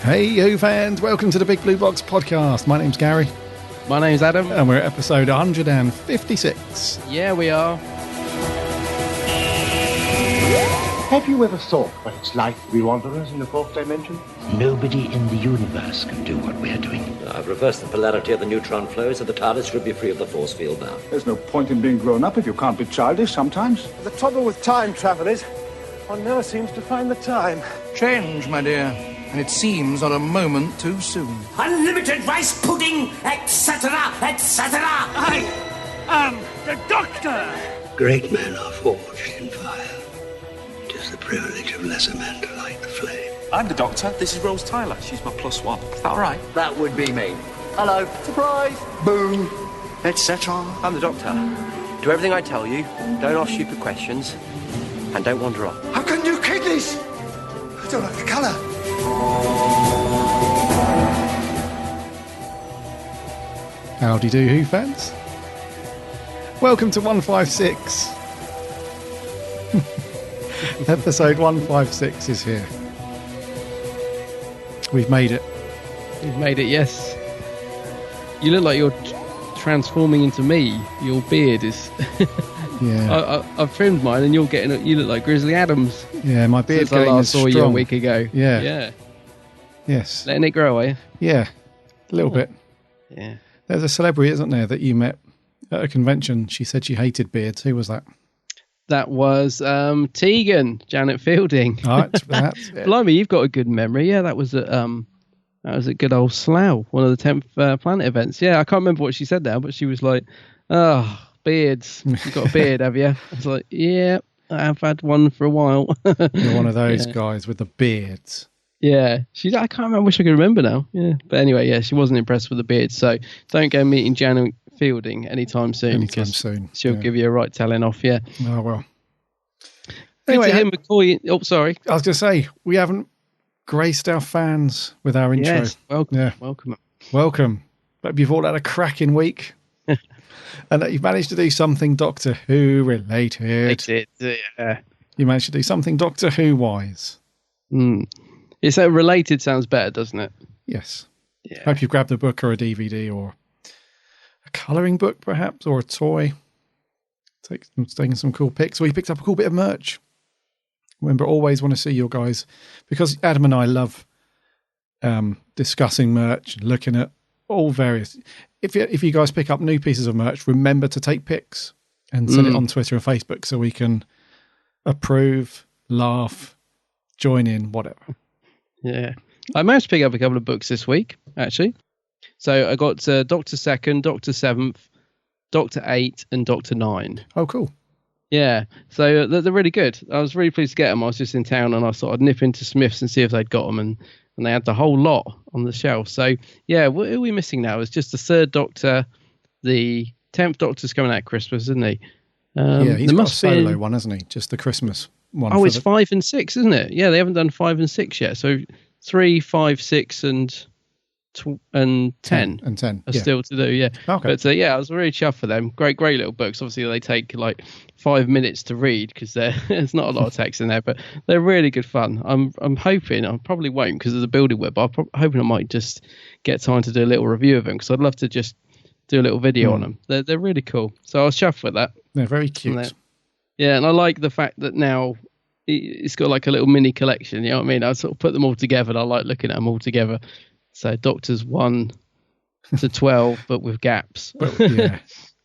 Hey, Who fans, welcome to the Big Blue Box podcast. My name's Gary. My name's Adam. And we're at episode 156. Yeah, we are. Have you ever thought what it's like to be wanderers in the fourth dimension? Nobody in the universe can do what we're doing. I've reversed the polarity of the neutron flow, so the TARDIS should be free of the force field now. There's no point in being grown up if you can't be childish sometimes. The trouble with time travel is, one never seems to find the time. Change, my dear, and it seems on a moment too soon. Unlimited rice pudding, etc., etc. I am the Doctor! Great men are forged in fire. It is the privilege of lesser men to light the flame. I'm the Doctor. This is Rose Tyler. She's my +1. Is that all right? That would be me. Hello. Surprise! Boom, etc. I'm the Doctor. Do everything I tell you, don't ask stupid questions, and don't wander off. How can you kidneys? I don't like the colour. Howdy do, Who fans. Welcome to 156. Episode 156 is here. We've made it. You've made it, yes. You look like you're transforming into me. Your beard is... Yeah. I've trimmed mine and you look like Grizzly Adams. Yeah, my beard Since I game last is saw strong. you a week ago. Yeah. Yeah. Yes. Letting it grow, are you? Yeah. A little bit. Yeah. There's a celebrity, isn't there, that you met at a convention. She said she hated beards. Who was that? That was Tegan, Janet Fielding. All right, that's it. Blimey, you've got a good memory. Yeah, that was at good old Slough, one of the 10th Planet events. Yeah, I can't remember what she said now, but she was like, "Oh, beards. You've got a beard, have you?" I was like, "Yeah, I've had one for a while." You're one of those guys with the beards. Yeah, I can't remember. I wish I could remember now. Yeah, but anyway, yeah, she wasn't impressed with the beard, so don't go meeting Janet Fielding anytime soon. Anytime soon. She'll give you a right telling off. Yeah. Oh well. Anyway, McCoy. Oh, sorry. I was going to say we haven't graced our fans with our intro. Yes, welcome. Yeah. Welcome. But you've all had a cracking week, and that you've managed to do something Doctor Who related. Yeah. You managed to do something Doctor Who wise. It's so related sounds better, doesn't it? Yes. Yeah. Hope you've grabbed a book or a DVD or a colouring book, perhaps, or a toy. Taking some cool pics. We picked up a cool bit of merch. Remember, always want to see your guys, because Adam and I love discussing merch and looking at all various. If you guys pick up new pieces of merch, remember to take pics and send it on Twitter and Facebook so we can approve, laugh, join in, whatever. Yeah. I managed to pick up a couple of books this week, actually. So I got Doctor 2nd, Doctor 7th, Doctor 8, and Doctor 9. Oh, cool. Yeah. So they're really good. I was really pleased to get them. I was just in town and I thought I'd nip into Smith's and see if they'd got them. And they had the whole lot on the shelf. So, yeah, what are we missing now? It's just the 3rd Doctor. The 10th Doctor's coming out at Christmas, isn't he? Yeah, he's got a solo one, hasn't he? Just the Christmas one. Oh, it's 5 and 6, isn't it? Yeah, they haven't done 5 and 6 yet. So 3, 5, 6, and 10 and 10 are still to do. Yeah. Okay. But yeah, I was really chuffed for them. Great little books. Obviously, they take like 5 minutes to read because there's not a lot of text in there, but they're really good fun. I'm hoping I probably won't because of the building web. I'm hoping I might just get time to do a little review of them because I'd love to just do a little video on them. They're really cool. So I was chuffed with that. They're very cute. Yeah, and I like the fact that now it's got like a little mini collection. You know what I mean? I sort of put them all together, and I like looking at them all together. So Doctors 1 to 12, but with gaps. But,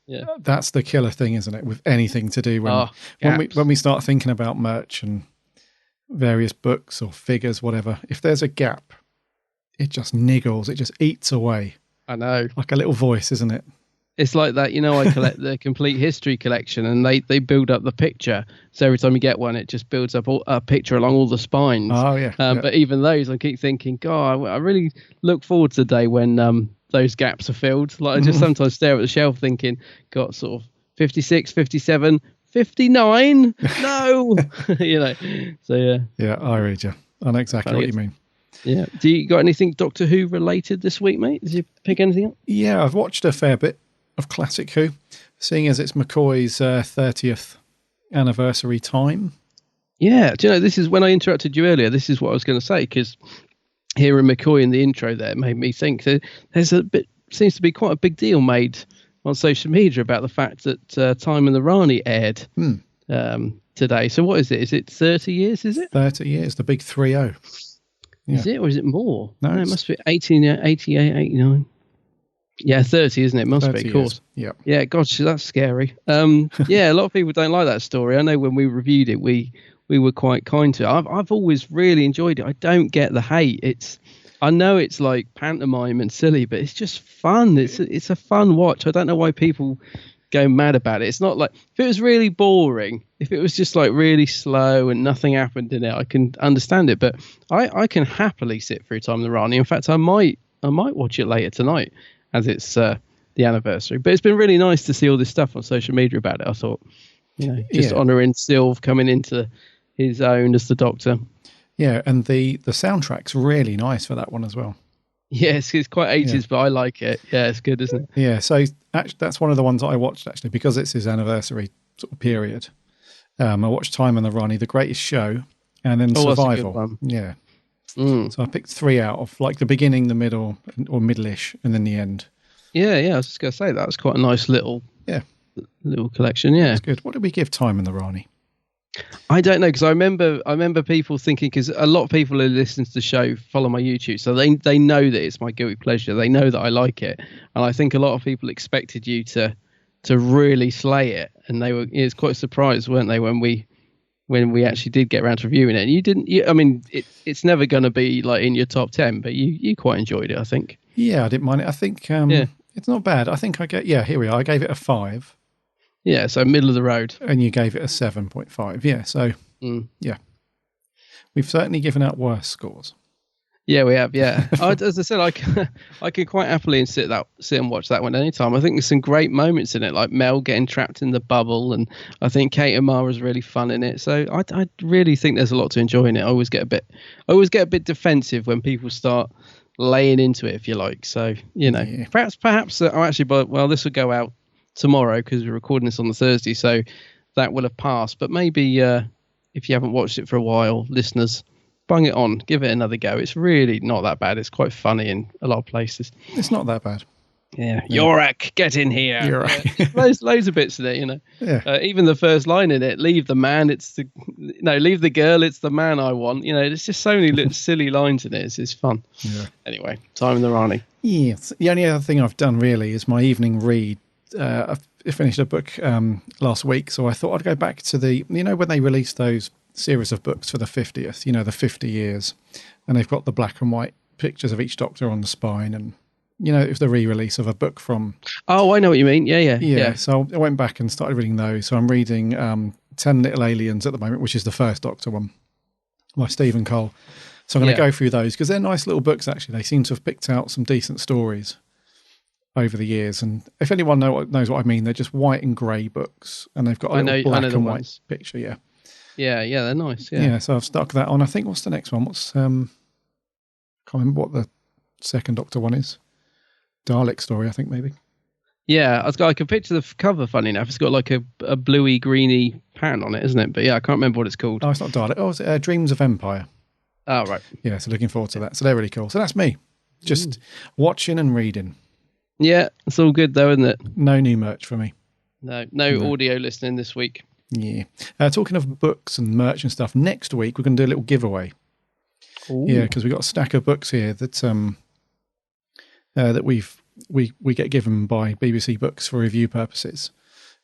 yeah, that's the killer thing, isn't it? With anything to do when we start thinking about merch and various books or figures, whatever. If there's a gap, it just niggles. It just eats away. I know, like a little voice, isn't it? It's like that, I collect the complete history collection and they build up the picture. So every time you get one, it just builds up a picture along all the spines. Oh, yeah. But even those, I keep thinking, God, I really look forward to the day when those gaps are filled. Like I just sometimes stare at the shelf thinking, got sort of 56, 57, 59? No! So yeah. Yeah, I read you. I know exactly what you mean. Yeah. Do you got anything Doctor Who related this week, mate? Did you pick anything up? Yeah, I've watched a fair bit of Classic Who, seeing as it's McCoy's 30th anniversary time. Yeah, do you know, this is when I interrupted you earlier. This is what I was going to say, because hearing McCoy in the intro there made me think that seems to be quite a big deal made on social media about the fact that Time and the Rani aired today. So what is it? Is it 30 years? Is it 30 years? The big 3-0. Yeah. Is it, or is it more? No, it must be 88, 89. Yeah, 30, isn't it? Must be, of course. Years. Yeah, gosh, that's scary. Yeah, a lot of people don't like that story. I know when we reviewed it, we were quite kind to it. I've always really enjoyed it. I don't get the hate. I know it's like pantomime and silly, but it's just fun. It's a fun watch. I don't know why people go mad about it. It's not like, if it was really boring, if it was just like really slow and nothing happened in it, I can understand it. But I can happily sit through Time and the Rani. In fact, I might watch it later tonight, as it's the anniversary. But it's been really nice to see all this stuff on social media about it. I thought, honouring Sylve coming into his own as the Doctor. Yeah, and the soundtrack's really nice for that one as well. Yes, it's quite 80s, but I like it. Yeah, it's good, isn't it? Yeah, so actually, that's one of the ones that I watched, actually, because it's his anniversary sort of period. I watched Time and the Rani, The Greatest Show, and then Survival. That's a good one. Yeah. So I picked 3 out of like the beginning, the middle, or middle-ish, and then the end. Yeah, I was just going to say that was quite a nice little collection. Yeah, that's good. What did we give Time and the Rani? I don't know, because I remember people thinking, because a lot of people who listen to the show follow my YouTube, so they know that it's my guilty pleasure. They know that I like it, and I think a lot of people expected you to really slay it, and it's quite surprised, weren't they, when we actually did get around to reviewing it. And you didn't. I mean, it's never going to be like in your top 10, but you quite enjoyed it, I think. Yeah, I didn't mind it. I think it's not bad. I think here we are. I gave it a 5. Yeah, so middle of the road. And you gave it a 7.5. Yeah, so yeah, we've certainly given out worse scores. Yeah, we have. Yeah, as I said, I can quite happily sit and watch that one anytime. I think there's some great moments in it, like Mel getting trapped in the bubble, and I think Kate and Mara's really fun in it. So I really think there's a lot to enjoy in it. I always get a bit defensive when people start laying into it, if you like. So perhaps this will go out tomorrow because we're recording this on the Thursday, so that will have passed. But maybe if you haven't watched it for a while, listeners, bung it on, give it another go. It's really not that bad. It's quite funny in a lot of places. It's not that bad. Yeah, Yorak, get in here. Yorak. Loads of bits in it, Yeah. Even the first line in it, leave the man, leave the girl, it's the man I want. There's just so many little silly lines in it. It's fun. Yeah. Anyway, Time and the Rani. Yes. The only other thing I've done really is my evening read. I finished a book last week, so I thought I'd go back to when they released those series of books for the 50th, the 50 years, and they've got the black and white pictures of each Doctor on the spine, and it was the re-release of a book from... Oh, I know what you mean. Yeah. So I went back and started reading those. So I'm reading 10 Little Aliens at the moment, which is the first Doctor one by Stephen Cole. So I'm going to go through those because they're nice little books, actually. They seem to have picked out some decent stories over the years. And if anyone knows what I mean, they're just white and grey books, and they've got a little black and white picture, Yeah, they're nice. Yeah, so I've stuck that on. I think, what's the next one? Can't remember what the second Doctor one is. Dalek story, I think, maybe. Yeah, I can picture the cover, funny enough. It's got like a bluey, greeny pattern on it, isn't it? But yeah, I can't remember what it's called. Oh, it's not Dalek. Oh, it's Dreams of Empire. Oh, right. Yeah, so looking forward to that. So they're really cool. So that's me. Just watching and reading. Yeah, it's all good though, isn't it? No new merch for me. No audio listening this week. Yeah. Talking of books and merch and stuff, next week we're going to do a little giveaway. Ooh. Yeah, because we've got a stack of books here that that we get given by BBC Books for review purposes,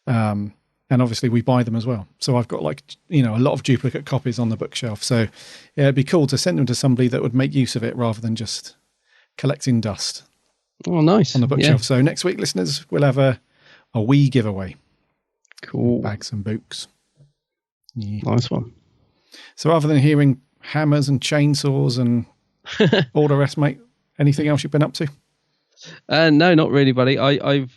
and obviously we buy them as well. So I've got a lot of duplicate copies on the bookshelf. So yeah, it'd be cool to send them to somebody that would make use of it rather than just collecting dust. Oh, nice. On the bookshelf. Yeah. So next week, listeners, we'll have a wee giveaway. Cool. Bags and books. Yeah. Nice one. So other than hearing hammers and chainsaws and all the rest, mate, anything else you've been up to? No, not really, buddy. I've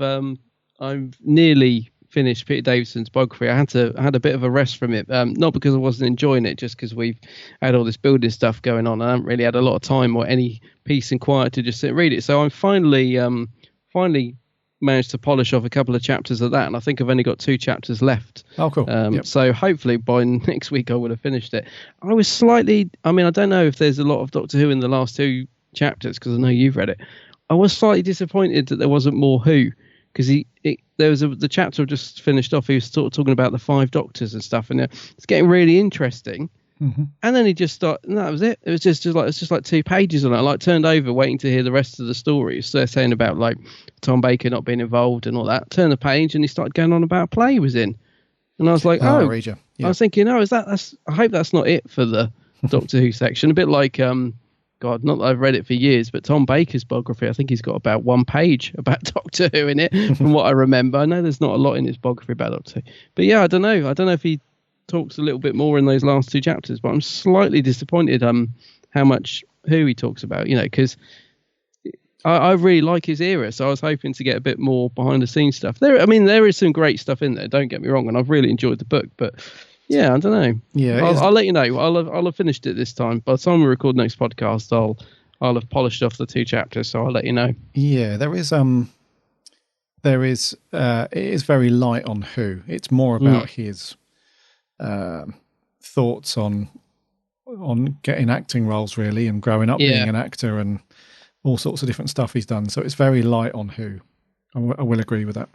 nearly finished Peter Davison's biography. I had a bit of a rest from it, not because I wasn't enjoying it, just because we've had all this building stuff going on. I haven't really had a lot of time or any peace and quiet to just sit and read it. So I'm finally managed to polish off a couple of chapters of that, and I think I've only got 2 chapters left. Oh, cool. Yep. So hopefully by next week I would have finished it. I was slightly, I don't know if there's a lot of Doctor Who in the last 2 chapters, because I know you've read it. I was slightly disappointed that there wasn't more Who, because the chapter just finished off. He was sort of talking about the 5 Doctors and stuff, and it's getting really interesting. Mm-hmm. And then he just started. And that was it. It was just like 2 pages on it. I like turned over, waiting to hear the rest of the story. So they're saying about like Tom Baker not being involved and all that. Turned the page, and he started going on about a play he was in. And I was like, oh. Yeah. I was thinking, I hope that's not it for the Doctor Who section. A bit like God, not that I've read it for years, but Tom Baker's biography, I think he's got about 1 page about Doctor Who in it, from what I remember. I know there's not a lot in his biography about Doctor Who. But yeah, I don't know. I don't know if he talks a little bit more in those last 2 chapters, but I'm slightly disappointed how much Who he talks about, because I really like his era, so I was hoping to get a bit more behind the scenes stuff. There is some great stuff in there, don't get me wrong, and I've really enjoyed the book, but yeah, I don't know. Yeah, I'll let you know. I'll have finished it this time. By the time we record next podcast, I'll have polished off the 2 chapters, so I'll let you know. Yeah, it is very light on Who. It's more about his thoughts on getting acting roles, really, and growing up being an actor and all sorts of different stuff he's done. So it's very light on Who. I will agree with that.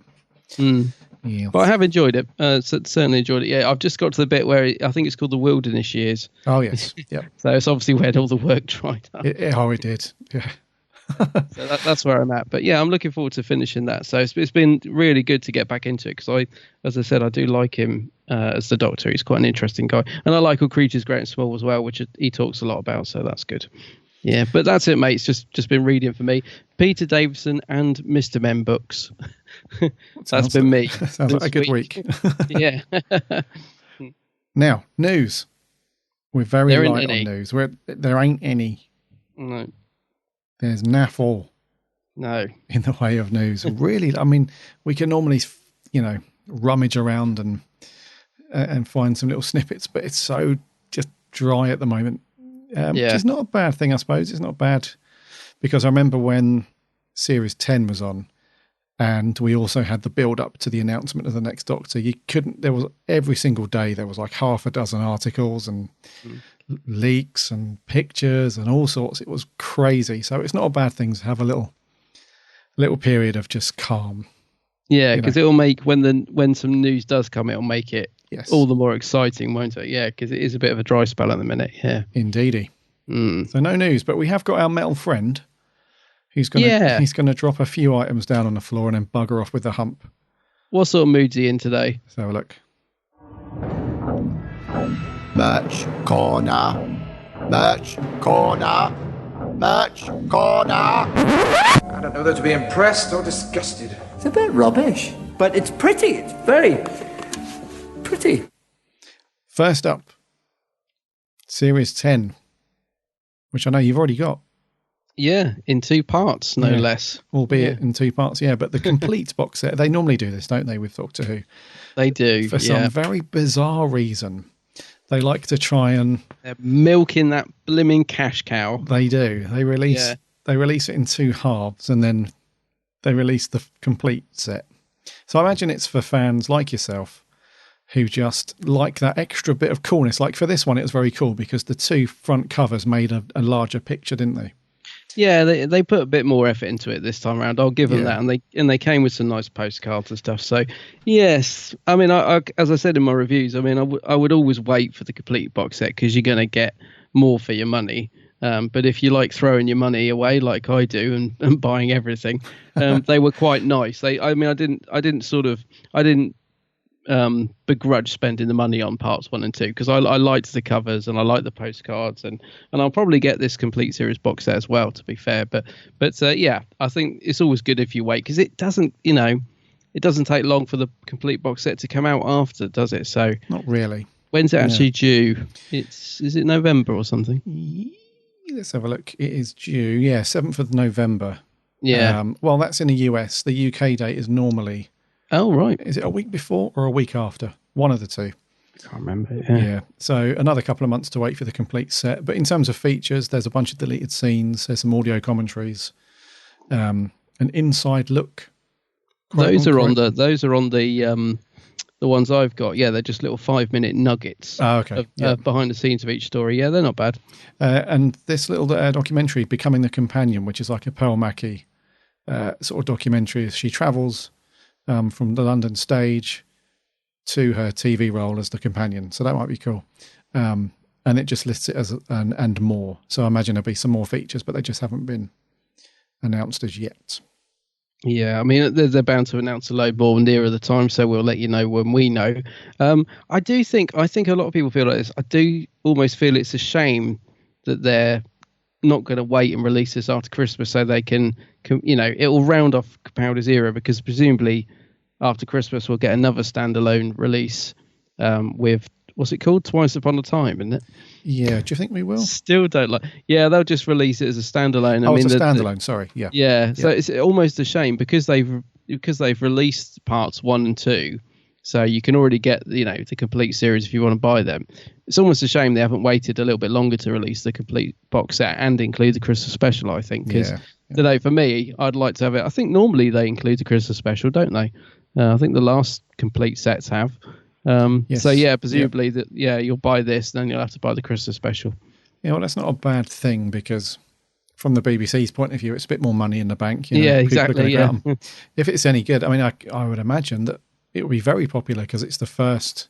Yeah. But I have enjoyed it. Certainly enjoyed it. Yeah, I've just got to the bit where I think it's called the Wilderness Years. Oh yes, yeah. So it's obviously where all the work dried up. It did. Yeah. So that's where I'm at. But yeah, I'm looking forward to finishing that. So it's been really good to get back into it, because as I said, I do like him as the Doctor. He's quite an interesting guy, and I like All Creatures Great and Small as well, which he talks a lot about. So that's good. Yeah, but that's it, mate. It's just been reading for me. Peter Davison and Mr. Men books. That's been me. Sounds like a good week. Yeah. Now, news. We're very light on news. There ain't any. No. There's naff all. No. In the way of news. Really, we can normally, rummage around and find some little snippets, but it's so just dry at the moment. Which is not a bad thing, I suppose. It's not bad, because I remember when Series 10 was on, and we also had the build up to the announcement of the next Doctor. There was every single day there was like half a dozen articles and leaks and pictures and all sorts. It was crazy. So it's not a bad thing to have a little period of just calm. Yeah, because it'll make when some news does come, it'll make it all the more exciting, won't it? Yeah, because it is a bit of a dry spell at the minute. Yeah, indeedy. So no news, but we have got our metal friend. He's gonna drop a few items down on the floor and then bugger off with the hump. What sort of mood's he in today? Let's have a look. Merch corner. Merch corner. Merch corner. I don't know whether to be impressed or disgusted. It's a bit rubbish, but it's pretty. It's very pretty. First up, Series 10, which I know you've already got. Yeah, in 2 parts, no less. Albeit in 2 parts, but the complete box set, they normally do this, don't they, with Doctor Who? They do, For some very bizarre reason. They like to try and... They're milking that blimmin' cash cow. They do. They release it in 2 halves, and then they release the complete set. So I imagine it's for fans like yourself who just like that extra bit of coolness. Like for this one, it was very cool because the 2 front covers made a larger picture, didn't they? Yeah, they put a bit more effort into it this time around. I'll give them that, and they came with some nice postcards and stuff. So yes, I as I said in my reviews, I would always wait for the complete box set because you're going to get more for your money. But if you like throwing your money away like I do and buying everything, they were quite nice. I didn't begrudge spending the money on parts 1 and 2 because I liked the covers and I liked the postcards and I'll probably get this complete series box set as well, to be fair. But I think it's always good if you wait because it doesn't take long for the complete box set to come out after, does it? So not really. When's it actually due? Is it November or something? Let's have a look. It is due, 7th of November. Yeah. Well, that's in the US. The UK date is normally... Oh, right. Is it a week before or a week after? One of the 2. I can't remember. Yeah. So another couple of months to wait for the complete set. But in terms of features, there's a bunch of deleted scenes. There's some audio commentaries. An inside look Those are on the ones I've got. Yeah, they're just little 5-minute nuggets of behind the scenes of each story. Yeah, they're not bad. And this little documentary, Becoming the Companion, which is like a Pearl Mackie sort of documentary, as she travels from the London stage to her TV role as the companion. So that might be cool. And it just lists it as and more. So I imagine there'll be some more features, but they just haven't been announced as yet. Yeah, I mean, they're bound to announce a load more nearer the time, so we'll let you know when we know. I think a lot of people feel like this. I do almost feel it's a shame that they're not going to wait and release this after Christmas so they can it will round off Capaldi's era, because presumably after Christmas we'll get another standalone release with, what's it called? Twice Upon a Time, isn't it? Yeah, do you think we will? Still don't like. Yeah, they'll just release it as a standalone. It's a standalone. Sorry, yeah. Yeah, so it's almost a shame because they've released parts 1 and 2, so you can already get the complete series if you want to buy them. It's almost a shame they haven't waited a little bit longer to release the complete box set and include the Christmas special. I think because today for me, I'd like to have it. I think normally they include the Christmas special, don't they? I think the last complete sets have. Yes. So yeah, presumably you'll buy this, then you'll have to buy the Christmas special. Yeah, well, that's not a bad thing, because from the BBC's point of view, it's a bit more money in the bank. Yeah, exactly. Yeah. If it's any good, I mean, I would imagine that it will be very popular because it's the first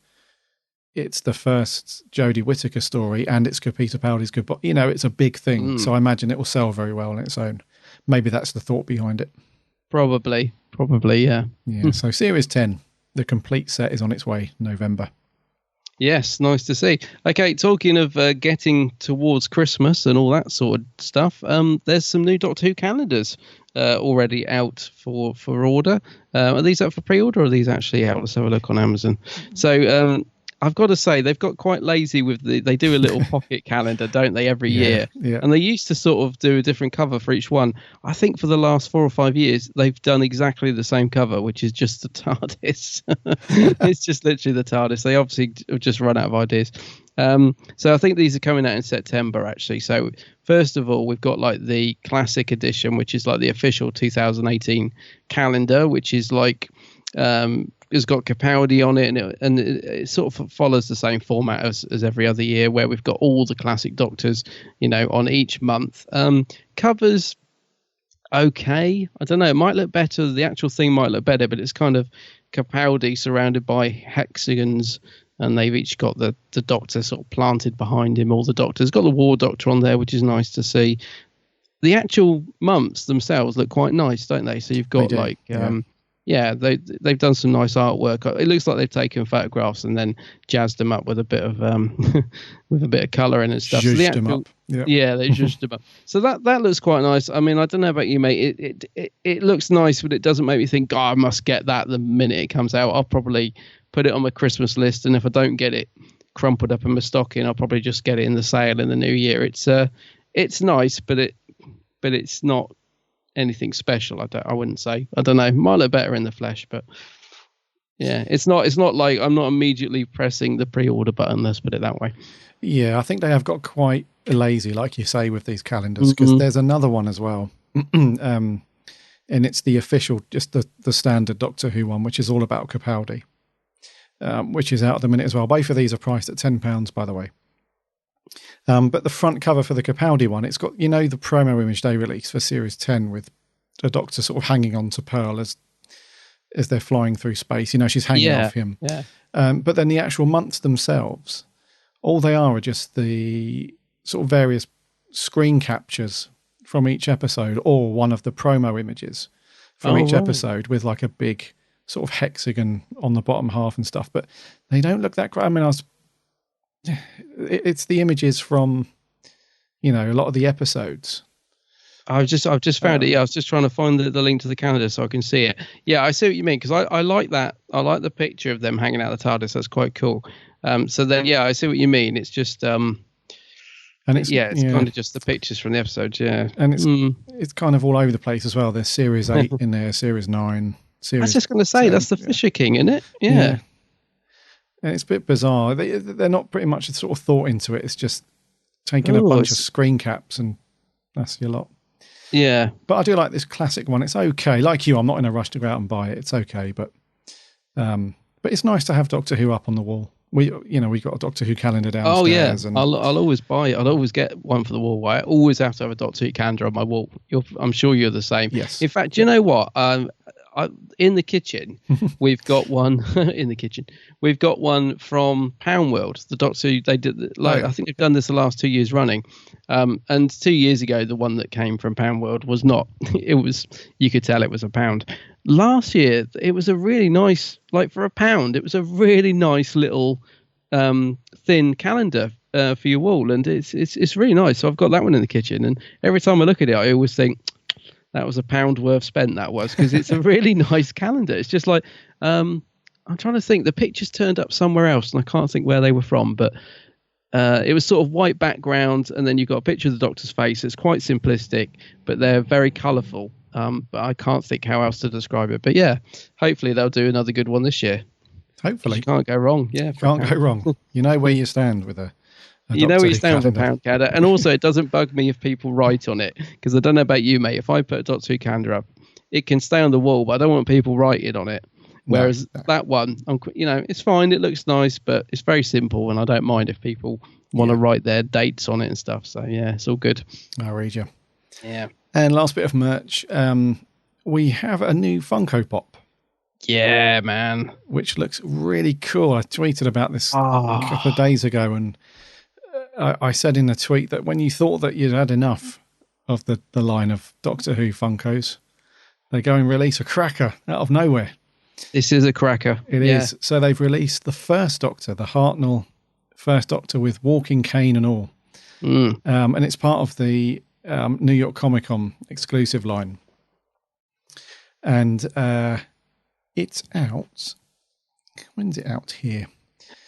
Jodie Whittaker story, and it's Peter Capaldi's goodbye. It's a big thing, so I imagine it will sell very well on its own. Maybe that's the thought behind it. Probably, yeah. Yeah. So Series 10. The complete set is on its way November. Yes, nice to see. Okay, talking of getting towards Christmas and all that sort of stuff, there's some new Doctor Who calendars already out for order. Are these up for pre-order, or are these actually out? Let's have a look on Amazon. So I've got to say, they've got quite lazy with they do a little pocket calendar, don't they, every year? Yeah. And they used to sort of do a different cover for each one. I think for the last 4 or 5 years, they've done exactly the same cover, which is just the TARDIS. It's just literally the TARDIS. They obviously have just run out of ideas. So I think these are coming out in September, actually. So first of all, we've got like the classic edition, which is like the official 2018 calendar, which is like... has got Capaldi on it, and it sort of follows the same format as every other year, where we've got all the classic Doctors, on each month. Covers okay. I don't know. It might look better. The actual thing might look better, but it's kind of Capaldi surrounded by hexagons, and they've each got the Doctor sort of planted behind him. All the Doctors got the War Doctor on there, which is nice to see. The actual months themselves look quite nice, don't they? So you've got they've done some nice artwork. It looks like they've taken photographs and then jazzed them up with a bit of colouring and stuff. Zhuzhed them up. Yep. Yeah, they zhuzhed them up. So that looks quite nice. I mean, I don't know about you, mate. It looks nice, but it doesn't make me think, I must get that the minute it comes out. I'll probably put it on my Christmas list, and if I don't get it crumpled up in my stocking, I'll probably just get it in the sale in the new year. It's nice, but it's not anything special. I wouldn't say. I don't know. Might look better in the flesh, but yeah, it's not like I'm not immediately pressing the pre-order button. Let's put it that way. Yeah, I think they have got quite lazy, like you say, with these calendars, because there's another one as well, and it's the official, just the standard Doctor Who one, which is all about Capaldi, which is out at the minute as well. Both of these are priced at £10, by the way. But the front cover for the Capaldi one, it's got, the promo image they released for Series 10 with the Doctor sort of hanging on to Pearl as they're flying through space. She's hanging off him. Yeah. But then the actual months themselves, all they are just the sort of various screen captures from each episode, or one of the promo images from each episode with like a big sort of hexagon on the bottom half and stuff. But they don't look that great. I mean, it's the images from, a lot of the episodes. I've just found it. Yeah, I was just trying to find the link to the calendar so I can see it. Yeah, I see what you mean, because I like that. I like the picture of them hanging out the TARDIS. That's quite cool. So then, yeah, I see what you mean. It's just, and it's kind of just the pictures from the episodes. Yeah, and it's kind of all over the place as well. There's Series 8 in there, Series 9. I was just going to say 10, that's the Fisher King, isn't it? Yeah. And it's a bit bizarre. They're not pretty much sort of thought into it. It's just taking a bunch of screen caps, and that's your lot. Yeah. But I do like this classic one. It's okay. Like you, I'm not in a rush to go out and buy it. It's okay, but it's nice to have Doctor Who up on the wall. We got a Doctor Who calendar downstairs. Oh yeah, and I'll always buy it. I'll always get one for the wall. I always have to have a Doctor Who calendar on my wall. I'm sure you're the same. Yes. In fact, do you know what? In the kitchen, we've got one. In the kitchen, we've got one from Pound World. The Doctor Who, they did I think they've done this the last 2 years running. And 2 years ago, the one that came from Pound World was not. It was, you could tell it was a pound. Last year, it was a really nice, like for £1, it was a really nice little thin calendar for your wall, and it's really nice. So I've got that one in the kitchen, and every time I look at it, I always think that was £1 worth spent. That was, because it's a really nice calendar. It's just like I'm trying to think. The pictures turned up somewhere else, and I can't think where they were from, but. It was sort of white background, and then you've got a picture of the Doctor's face. It's quite simplistic, but they're very colourful. But I can't think how else to describe it. But yeah, hopefully they'll do another good one this year. Hopefully. You can't go wrong. Yeah, can't go wrong. You know where you stand with a you know where you stand with a pound calendar. And also, it doesn't bug me if people write on it, because I don't know about you, mate. If I put a Doctor Who calendar up, it can stay on the wall, but I don't want people writing on it. Whereas that one, it's fine. It looks nice, but it's very simple, and I don't mind if people want to write their dates on it and stuff. So yeah, it's all good. I'll read you. Yeah. And last bit of merch, we have a new Funko Pop. Yeah, man. Which looks really cool. I tweeted about this a couple of days ago, and I said in the tweet that when you thought that you'd had enough of the line of Doctor Who Funkos, they go and release a cracker out of nowhere. This is a cracker. It is. So they've released the first Doctor, the Hartnell first Doctor with walking cane and all. And it's part of the New York Comic Con exclusive line. And it's out. When's it out here?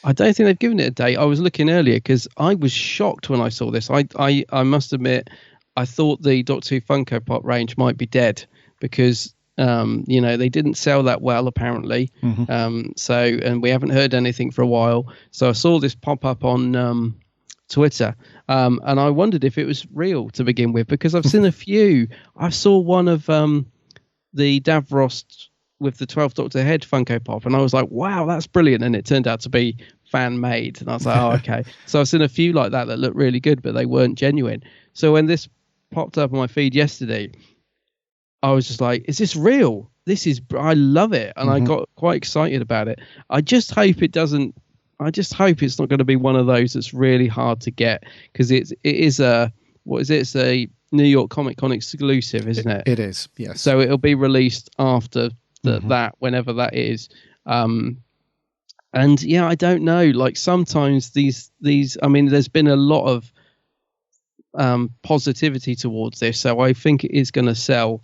I don't think they've given it a date. I was looking earlier because I was shocked when I saw this. I must admit, I thought the Doctor Who Funko Pop range might be dead because... they didn't sell that well apparently. And we haven't heard anything for a while. So I saw this pop up on Twitter, and I wondered if it was real to begin with, because I've seen a few. I saw one of the Davros with the 12th Doctor head Funko Pop, and I was like, wow, that's brilliant. And it turned out to be fan made, and I was like, oh, okay. So I've seen a few like that looked really good, but they weren't genuine. So when this popped up on my feed yesterday, I was just like, is this real? I love it. And I got quite excited about it. I just hope it's not going to be one of those that's really hard to get, because it is a New York Comic Con exclusive, isn't it? It is, yes. So it'll be released after that, whenever that is. And yeah, I don't know. Like sometimes these, I mean, there's been a lot of positivity towards this. So I think it is going to sell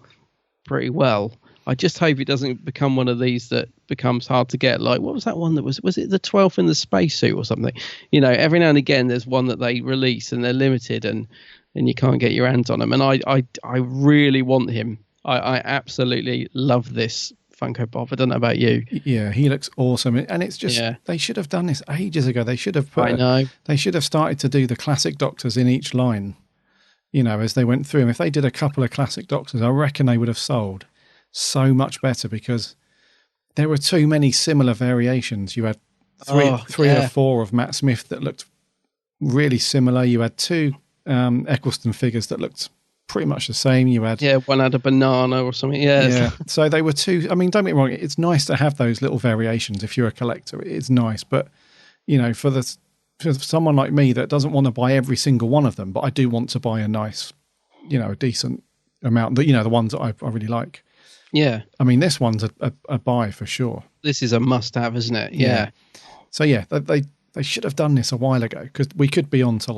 pretty well. I just hope it doesn't become one of these that becomes hard to get. Like, what was that one that was it the 12th in the spacesuit or something? Every now and again there's one that they release and they're limited and you can't get your hands on them. And I really want him. I absolutely love this Funko Pop. I don't know about you. Yeah, he looks awesome. And it's just, they should have done this ages ago. They should have they should have started to do the classic Doctors in each line. As they went through them. If they did a couple of classic Doctors, I reckon they would have sold so much better, because there were too many similar variations. You had three or four of Matt Smith that looked really similar. You had two Eccleston figures that looked pretty much the same. You had one had a banana or something. Yeah. So they were two. I mean, don't get me wrong. It's nice to have those little variations if you're a collector. It's nice, but for someone like me that doesn't want to buy every single one of them, but I do want to buy a nice, a decent amount, the ones that I really like. Yeah. I mean, this one's a buy for sure. This is a must-have, isn't it? Yeah. So yeah, they should have done this a while ago, because we could be on to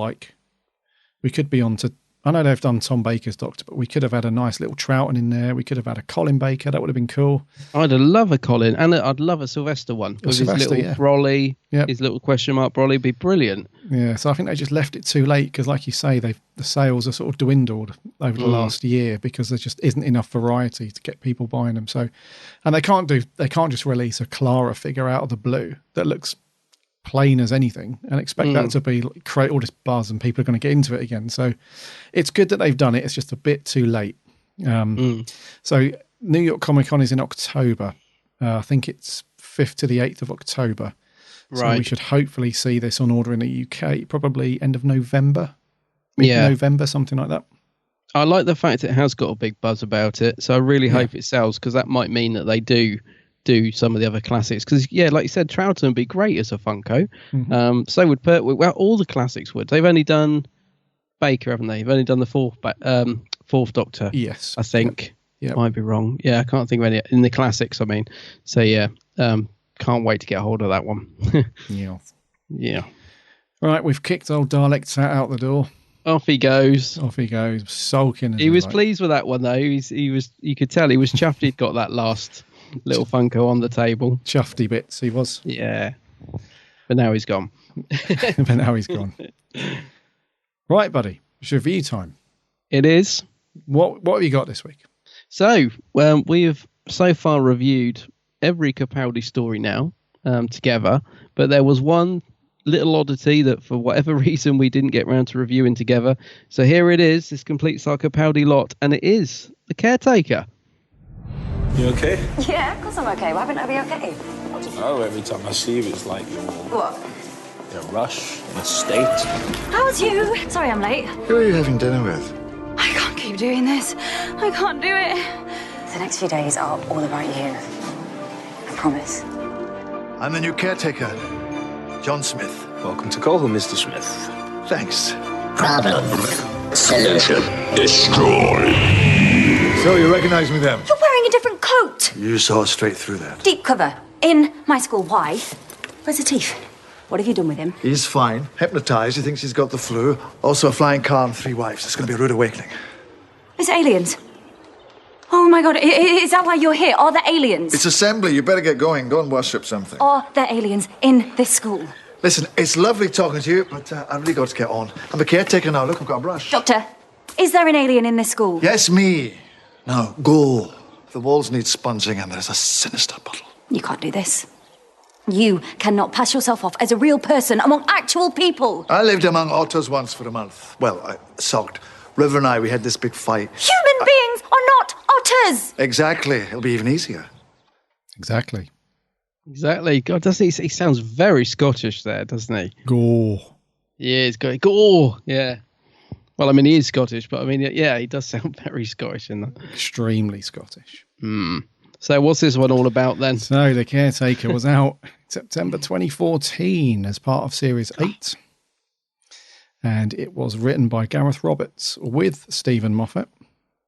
I know they've done Tom Baker's Doctor, but we could have had a nice little Troughton in there. We could have had a Colin Baker. That would have been cool. I'd love a Colin, and I'd love a Sylvester one with his little brolly, his little question mark brolly. Would be brilliant. Yeah, so I think they just left it too late, because, like you say, the sales are sort of dwindled over the last year, because there just isn't enough variety to get people buying them. So, and they can't just release a Clara figure out of the blue that looks plain as anything and expect that to be create all this buzz and people are going to get into it again. So it's good that they've done it. It's just a bit too late. So New York Comic Con is in October. I think it's 5th to the 8th of October. So we should hopefully see this on order in the UK, probably end of November, mid-November, something like that. I like the fact it has got a big buzz about it. So I really hope it sells, because that might mean that they do some of the other classics. Because, like you said, Troughton would be great as a Funko. So would Pertwee. Well, all the classics would. They've only done Baker, haven't they? They've only done the fourth Doctor. Yes. I think. Yep. Might be wrong. Yeah, I can't think of any in the classics. I mean, so can't wait to get a hold of that one. Yeah. Right, we've kicked old Dalek out the door. Off he goes, sulking. He was pleased with that one though. He was. You could tell he was chuffed. He'd got that last little Funko on the table. Chuffedy bits. He was. Yeah, but now he's gone. Right, buddy. It's review time. It is. What have you got this week? So, we have so far reviewed every Capaldi story now together, but there was one little oddity that for whatever reason we didn't get round to reviewing together. So here it is, this completes our Capaldi lot, and it is The Caretaker. You okay? Yeah, of course I'm okay. Why wouldn't I be okay? I don't know, every time I see you it's like you're What? in a rush, in a state. How's you? Sorry I'm late. Who are you having dinner with? I can't keep doing this. I can't do it. The next few days are all about you. I promise. I'm the new caretaker, John Smith. Welcome to Colville, Mr. Smith. Thanks. Problem. Solution. Destroy. So you recognize me then? You're wearing a different coat. You saw straight through that. Deep cover. In my school. Why? Where's the teeth? What have you done with him? He's fine. Hypnotized. He thinks he's got the flu. Also a flying car and 3 wives. It's going to be a rude awakening. It's aliens. Oh my God, is that why you're here? Are there aliens? It's assembly. You better get going. Go and worship something. Are there aliens in this school? Listen, it's lovely talking to you, but I've really got to get on. I'm a caretaker now. Look, I've got a brush. Doctor, is there an alien in this school? Yes, me. Now, go. The walls need sponging and there's a sinister puddle. You can't do this. You cannot pass yourself off as a real person among actual people. I lived among otters once for a month. Well, I sulked. River and I, we had this big fight. Human beings are not otters! Exactly. It'll be even easier. Exactly. God, doesn't he sounds very Scottish there, doesn't he? Gore. Yeah, he's got gore. Yeah. Well, I mean, he is Scottish, but I mean, yeah, he does sound very Scottish in that. Extremely Scottish. So what's this one all about then? So The Caretaker was out September 2014 as part of Series 8. And it was written by Gareth Roberts with Stephen Moffat.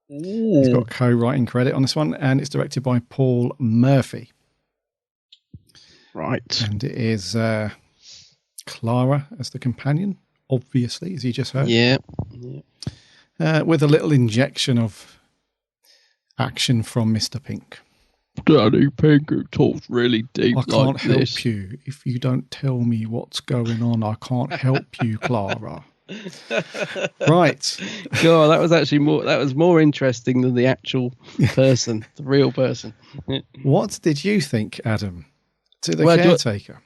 Ooh. He's got a co-writing credit on this one. And it's directed by Paul Murphy. Right. And it is Clara as the companion, obviously, as you just heard. Yeah. With a little injection of action from Mr. Pink. Daddy Pink talks really deep. I can't help you if you don't tell me what's going on. I can't help you, Clara. Right. God, that was actually more interesting than the actual person, the real person. What did you think, Adam, to The Caretaker?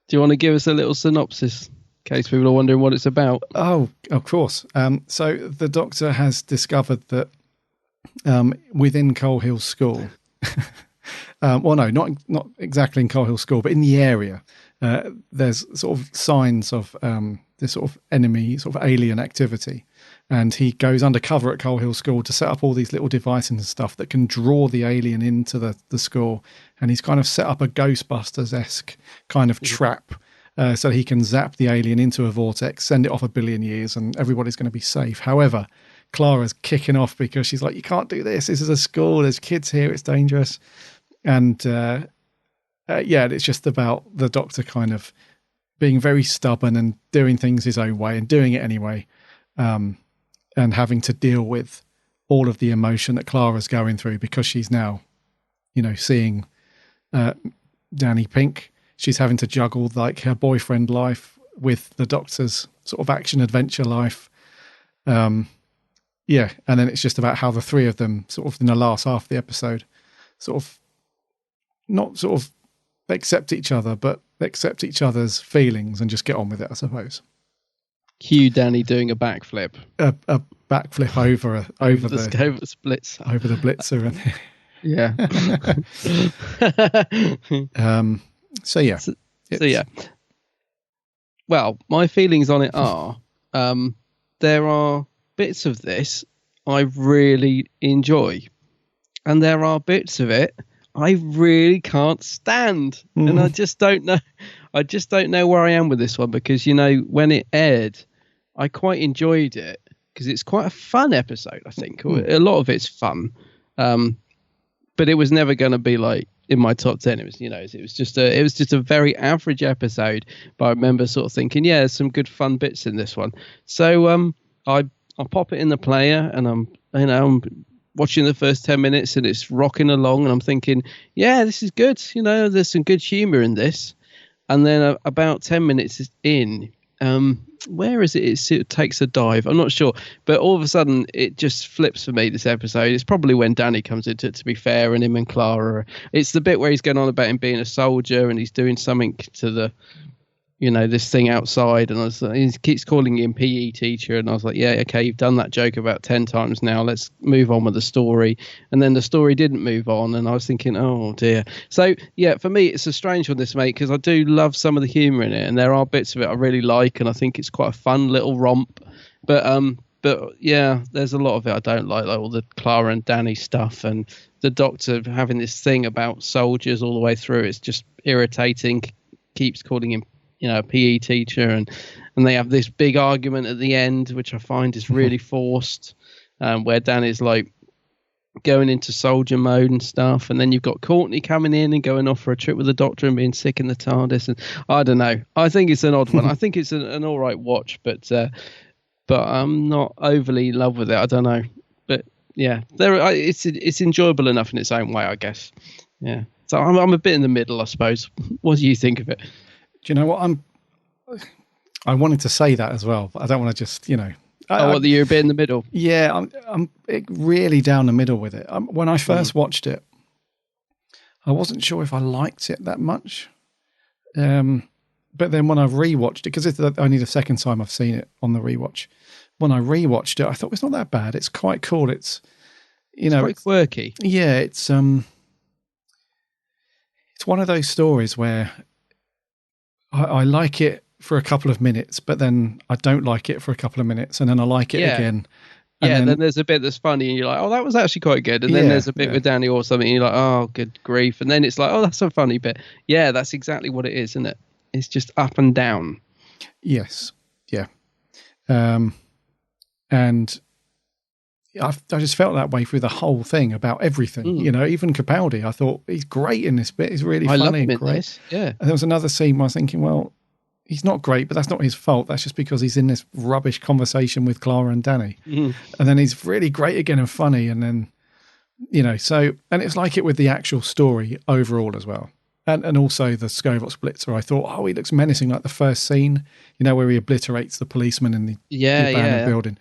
Do you want to give us a little synopsis in case people are wondering what it's about? Oh, of course. So the Doctor has discovered that within Coal Hill School, well, no, not exactly in Coal Hill School, but in the area, there's sort of signs of this sort of enemy, sort of alien activity. And he goes undercover at Coal Hill School to set up all these little devices and stuff that can draw the alien into the school. And he's kind of set up a Ghostbusters-esque kind of trap so he can zap the alien into a vortex, send it off 1 billion years, and everybody's going to be safe. However, Clara's kicking off because she's like, you can't do this. This is a school. There's kids here. It's dangerous. And it's just about the Doctor kind of being very stubborn and doing things his own way and doing it anyway. And having to deal with all of the emotion that Clara's going through because she's now, seeing Danny Pink. She's having to juggle like her boyfriend life with the Doctor's sort of action adventure life. And then it's just about how the three of them sort of in the last half of the episode sort of not sort of accept each other, but accept each other's feelings and just get on with it, I suppose. Cue Danny doing a backflip. A backflip over the scope splits over the blitzer. And yeah. So yeah. So yeah. Well, my feelings on it are there are bits of this I really enjoy, and there are bits of it I really can't stand, and I just don't know. I just don't know where I am with this one, because when it aired, I quite enjoyed it because it's quite a fun episode. I think a lot of it's fun, but it was never going to be like in my top 10. It was it was just a very average episode. But I remember sort of thinking, yeah, there's some good fun bits in this one. So I'll pop it in the player, and I'm watching the first 10 minutes, and it's rocking along, and I'm thinking, yeah, this is good. There's some good humor in this. And then about 10 minutes in, where is it? It takes a dive. I'm not sure. But all of a sudden, it just flips for me, this episode. It's probably when Danny comes into it, to be fair, and him and Clara. It's the bit where he's going on about him being a soldier, and he's doing something to the, this thing outside. And he keeps calling him PE teacher. And I was like, yeah, okay, you've done that joke about 10 times now. Let's move on with the story. And then the story didn't move on. And I was thinking, oh, dear. So, yeah, for me, it's a strange one, this, mate, because I do love some of the humour in it. And there are bits of it I really like. And I think it's quite a fun little romp. But yeah, there's a lot of it I don't like all the Clara and Danny stuff. And the Doctor having this thing about soldiers all the way through. It's just irritating. Keeps calling him a PE teacher, and they have this big argument at the end, which I find is really forced, where Danny's like going into soldier mode and stuff, and then you've got Courtney coming in and going off for a trip with the Doctor and being sick in the TARDIS, and I don't know. I think it's an odd one. I think it's an all right watch, but I'm not overly in love with it. I don't know, but yeah, it's enjoyable enough in its own way, I guess. Yeah, so I'm a bit in the middle, I suppose. What do you think of it? Do you know what I wanted to say that as well, but I don't want to just, you're a bit in the middle. Yeah, I'm really down the middle with it. When I first watched it, I wasn't sure if I liked it that much. But then when I rewatched it, because it's only the second time I've seen it on the rewatch, when I rewatched it, I thought it's not that bad. It's quite cool. It's quite quirky. Yeah, it's one of those stories where I like it for a couple of minutes, but then I don't like it for a couple of minutes, and then I like it again. And then there's a bit that's funny, and you're like, oh, that was actually quite good. And then there's a bit with Danny or something, and you're like, oh, good grief. And then it's like, oh, that's a funny bit. Yeah, that's exactly what it is, isn't it? It's just up and down. Yes. Yeah. And I just felt that way through the whole thing about everything. Even Capaldi, I thought he's great in this bit. He's really funny and great. This. Yeah. And there was another scene where I was thinking, well, he's not great, but that's not his fault. That's just because he's in this rubbish conversation with Clara and Danny. And then he's really great again and funny. And then, and it's like it with the actual story overall as well. And also the Scovox Blitzer, I thought, oh, he looks menacing, like the first scene, where he obliterates the policeman in the abandoned building.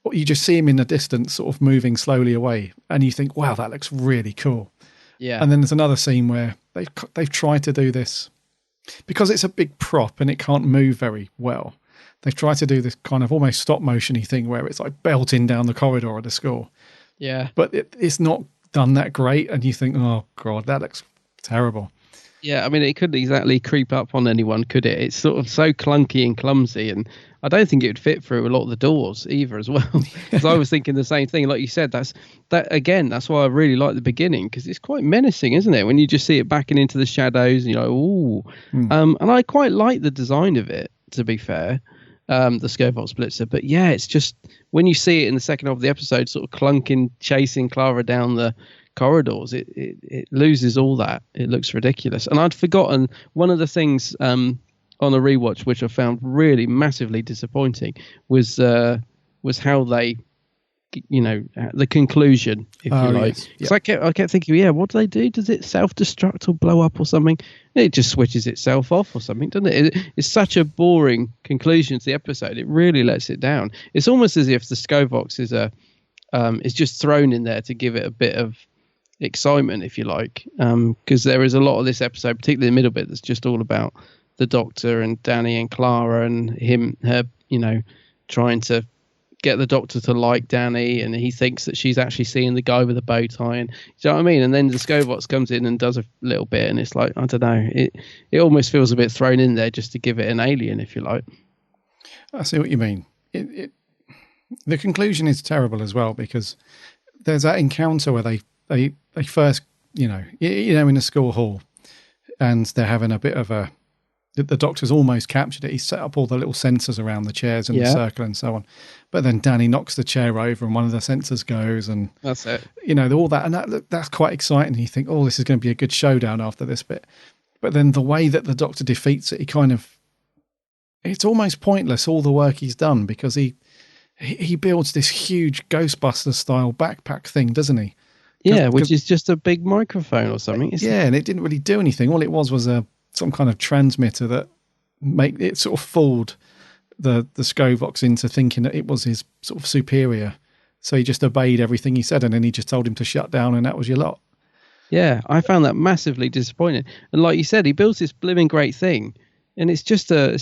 You just see him in the distance sort of moving slowly away, and you think, wow, that looks really cool. Yeah. And then there's another scene where they've tried to do this, because it's a big prop and it can't move very well. They've tried to do this kind of almost stop motion-y thing where it's like belting down the corridor of the school. Yeah. But it's not done that great, and you think, oh, God, that looks terrible. Yeah, I mean, it couldn't exactly creep up on anyone, could it? It's sort of so clunky and clumsy, and I don't think it would fit through a lot of the doors either as well. Because I was thinking the same thing. Like you said, that's why I really like the beginning, because it's quite menacing, isn't it? When you just see it backing into the shadows, and you're like, ooh. And I quite like the design of it, to be fair, the Scovox Blitzer. But yeah, it's just, when you see it in the second half of the episode, sort of clunking, chasing Clara down the corridors, it loses all that. It looks ridiculous. And I'd forgotten one of the things on a rewatch which I found really massively disappointing was how they, the conclusion, if you like. Yes. I kept thinking, what do they do? Does it self-destruct or blow up or something? It just switches itself off or something, doesn't it? It's such a boring conclusion to the episode. It really lets it down. It's almost as if the Scovox is just thrown in there to give it a bit of excitement, if you like, because there is a lot of this episode, particularly the middle bit, that's just all about the Doctor and Danny and Clara and her trying to get the Doctor to like Danny, and he thinks that she's actually seeing the guy with the bow tie, and you know what I mean. And then the Scobox comes in and does a little bit, and it's like, I don't know, it almost feels a bit thrown in there just to give it an alien, if you like. I see what you mean. The conclusion is terrible as well, because there's that encounter where they first, you know, in the school hall, and they're having a bit of a. The Doctor's almost captured it. He's set up all the little sensors around the chairs in the circle and so on. But then Danny knocks the chair over and one of the sensors goes, and that's it. You know, all that, and that's quite exciting. You think, oh, this is going to be a good showdown after this bit. But then the way that the Doctor defeats it, it's almost pointless, all the work he's done, because he builds this huge Ghostbusters style backpack thing, doesn't he? Yeah, which is just a big microphone or something. And it didn't really do anything. All it was some kind of transmitter that it sort of fooled the Scovox into thinking that it was his sort of superior. So he just obeyed everything he said, and then he just told him to shut down, and that was your lot. Yeah, I found that massively disappointing. And like you said, he builds this blooming great thing, and it's just a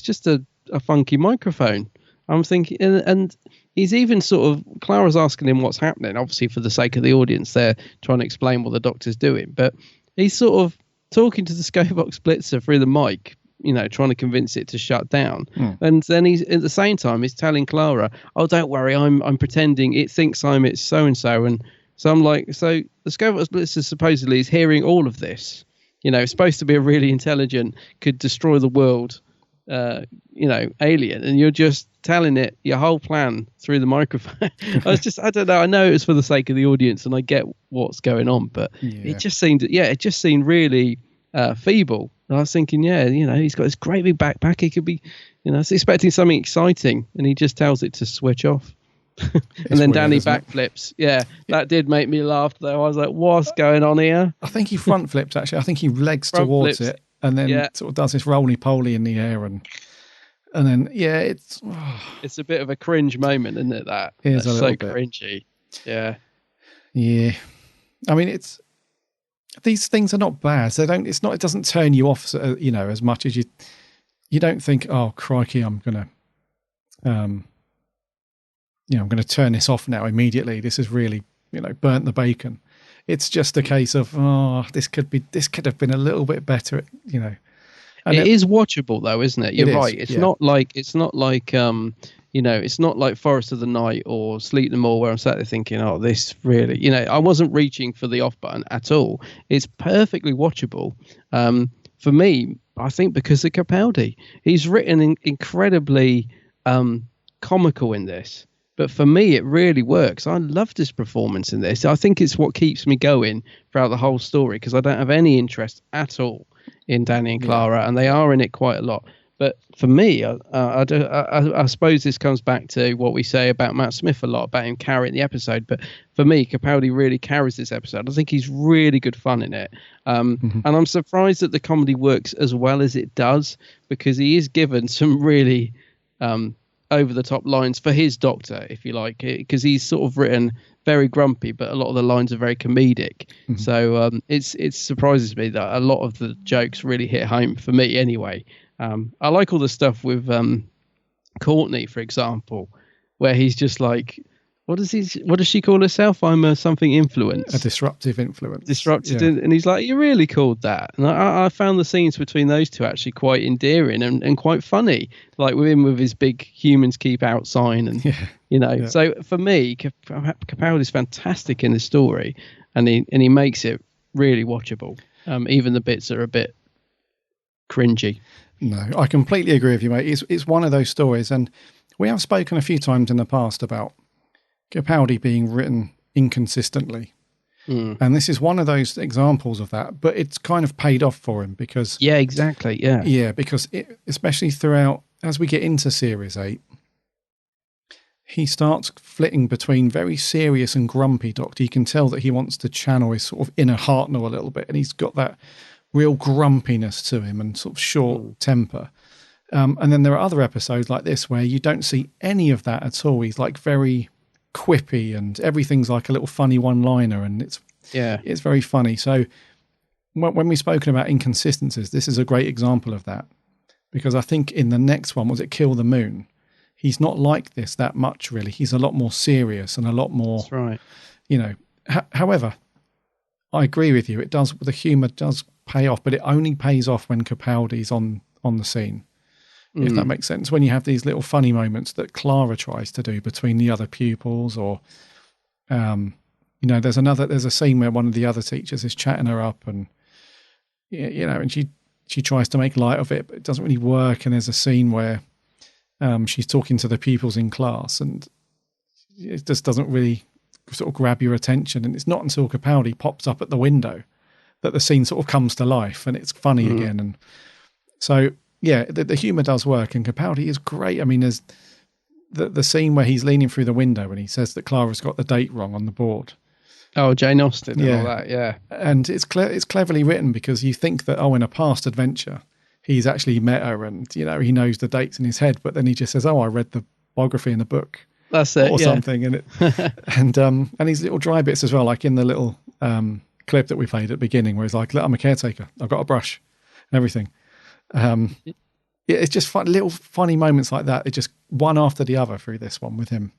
funky microphone. I'm thinking, and he's even sort of, Clara's asking him what's happening, obviously for the sake of the audience. They're trying to explain what the Doctor's doing, but he's sort of talking to the Scobox Blitzer through the mic, you know, trying to convince it to shut down. And then he's at the same time he's telling Clara, "Oh, don't worry, I'm pretending it thinks I'm its so and so." And so I'm like, so the Scobox Blitzer supposedly is hearing all of this. You know, it's supposed to be a really intelligent, could destroy the world, you know, alien, and you're just telling it your whole plan through the microphone. I don't know. I know it was for the sake of the audience, and I get what's going on, but it just seemed really feeble. And I was thinking, you know, he's got this great big backpack. He could be, you know, expecting something exciting, and he just tells it to switch off. And then Danny backflips. Yeah, that did make me laugh, though. I was like, what's going on here? I think he front flips, actually. I think he legs towards it and then sort of does this roly-poly in the air. And then, it's a bit of a cringe moment, isn't it, that? It's so cringy. Yeah. Yeah. I mean, these things are not bad. It doesn't turn you off, you know, as much as you don't think, oh, crikey, I'm going to, you know, I'm going to turn this off now immediately. This has really, you know, burnt the bacon. It's just a case of, this could have been a little bit better, you know. And it is watchable though, isn't it? You're right. It's not like you know, it's not like Forest of the Night or Sleep No More, where I'm sat there thinking, oh, this really, you know, I wasn't reaching for the off button at all. It's perfectly watchable. For me, I think because of Capaldi, he's written incredibly comical in this. But for me, it really works. I loved his performance in this. I think it's what keeps me going throughout the whole story, because I don't have any interest at all in Danny and Clara, and they are in it quite a lot. But for me, I suppose this comes back to what we say about Matt Smith a lot, about him carrying the episode. But for me, Capaldi really carries this episode. I think he's really good fun in it. And I'm surprised that the comedy works as well as it does, because he is given some really over-the-top lines for his Doctor, if you like, because he's sort of written very grumpy, but a lot of the lines are very comedic. So it surprises me that a lot of the jokes really hit home for me anyway. I like all the stuff with Courtney, for example, where he's just like, what does she call herself? I'm a something influence. A disruptive influence. Disruptive, yeah. And he's like, you really called that? And I found the scenes between those two actually quite endearing and quite funny, like with him with his big humans keep out sign, and you know. Yeah. So for me, Capaldi's fantastic in the story, and he makes it really watchable. Even the bits that are a bit cringy. No, I completely agree with you, mate. It's one of those stories, and we have spoken a few times in the past about Capaldi being written inconsistently. And this is one of those examples of that, but it's kind of paid off for him because... Yeah, exactly, yeah. Yeah, because especially throughout, as we get into Series 8, he starts flitting between very serious and grumpy Doctor. You can tell that he wants to channel his sort of inner Hartnell a little bit, and he's got that real grumpiness to him and sort of short temper. And then there are other episodes like this where you don't see any of that at all. He's like very quippy, and everything's like a little funny one-liner, and it's very funny. So when we've spoken about inconsistencies, this is a great example of that, because I think in the next one, was it Kill the Moon? he's not like this that much, really. He's a lot more serious and a lot more, That's right. you know. However, I agree with you. The humour does pay off, but it only pays off when Capaldi's on the scene. If that makes sense. When you have these little funny moments that Clara tries to do between the other pupils, or there's a scene where one of the other teachers is chatting her up, and and she tries to make light of it, but it doesn't really work. And there's a scene where she's talking to the pupils in class, and it just doesn't really sort of grab your attention. And it's not until Capaldi pops up at the window that the scene sort of comes to life and it's funny again. And so, yeah, the humour does work, and Capaldi is great. I mean, there's the scene where he's leaning through the window and he says that Clara's got the date wrong on the board. Oh, Jane Austen and all that, yeah. And it's cleverly written, because you think that, in a past adventure, he's actually met her and, he knows the dates in his head, but then he just says, I read the biography in the book. That's it, or something. And and these little dry bits as well, like in the little clip that we played at the beginning, where he's like, I'm a caretaker, I've got a brush and everything. It's just little funny moments like that. It's just one after the other through this one with him.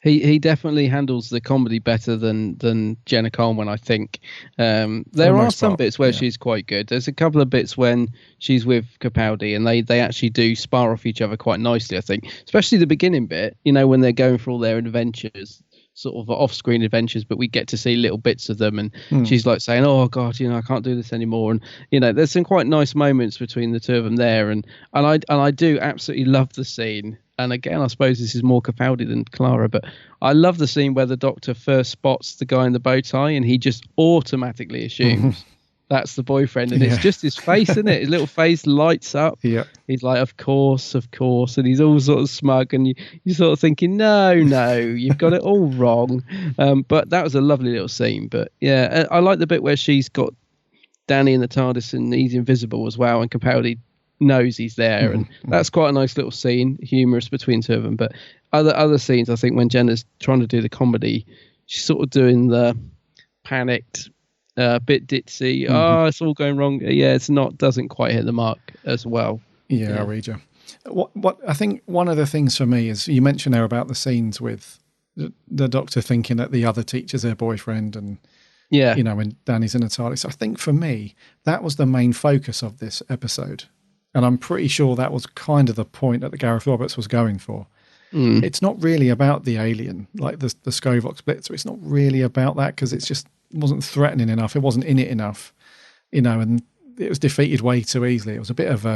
He definitely handles the comedy better than Jenna Coleman, I think. There are some bits where she's quite good. There's a couple of bits when she's with Capaldi, and they actually do spar off each other quite nicely, I think. Especially the beginning bit, when they're going for all their adventures, sort of off-screen adventures, but we get to see little bits of them, and she's like saying, oh God, I can't do this anymore. And there's some quite nice moments between the two of them there, and I do absolutely love the scene. And again, I suppose this is more Capaldi than Clara, but I love the scene where the Doctor first spots the guy in the bow tie, and he just automatically assumes that's the boyfriend, and it's just his face, isn't it? His little face lights up. Yeah, he's like, of course, and he's all sort of smug, and you're sort of thinking, no, you've got it all wrong. But that was a lovely little scene. But yeah, I like the bit where she's got Danny in the TARDIS and he's invisible as well, and Capaldi knows he's there, and that's quite a nice little scene, humorous between two of them. But other scenes, I think when Jenna's trying to do the comedy, she's sort of doing the panicked, bit ditzy, it's all going wrong, it's not, doesn't quite hit the mark as well. I read you. What I think one of the things for me is, you mentioned there about the scenes with the Doctor thinking that the other teacher's their boyfriend, and when Danny's in a TARDIS. I think for me that was the main focus of this episode. And I'm pretty sure that was kind of the point that the Gareth Roberts was going for. It's not really about the alien, like the Scovox Blitzer. It's not really about that, because it wasn't threatening enough. It wasn't in it enough, and it was defeated way too easily. It was a bit of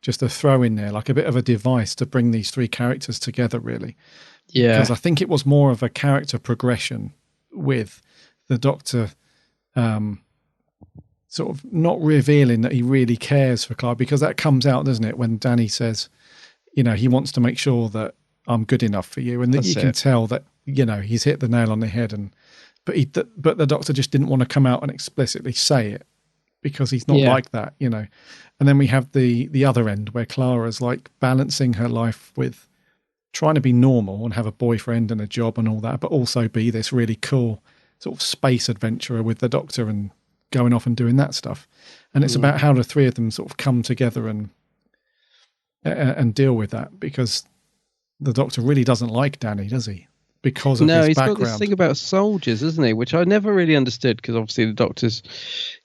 just a throw in there, like a bit of a device to bring these three characters together, really. Yeah. Because I think it was more of a character progression with the Doctor, sort of not revealing that he really cares for Clara, because that comes out, doesn't it, when Danny says, he wants to make sure that I'm good enough for you, and that you can tell that he's hit the nail on the head, but the Doctor just didn't want to come out and explicitly say it, because he's not like that, And then we have the other end, where Clara's like balancing her life with trying to be normal and have a boyfriend and a job and all that, but also be this really cool sort of space adventurer with the Doctor and going off and doing that stuff. And it's about how the three of them sort of come together and deal with that, because the Doctor really doesn't like Danny, does he? Because of his background. No, he's got this thing about soldiers, isn't he? Which I never really understood, because obviously the Doctor's,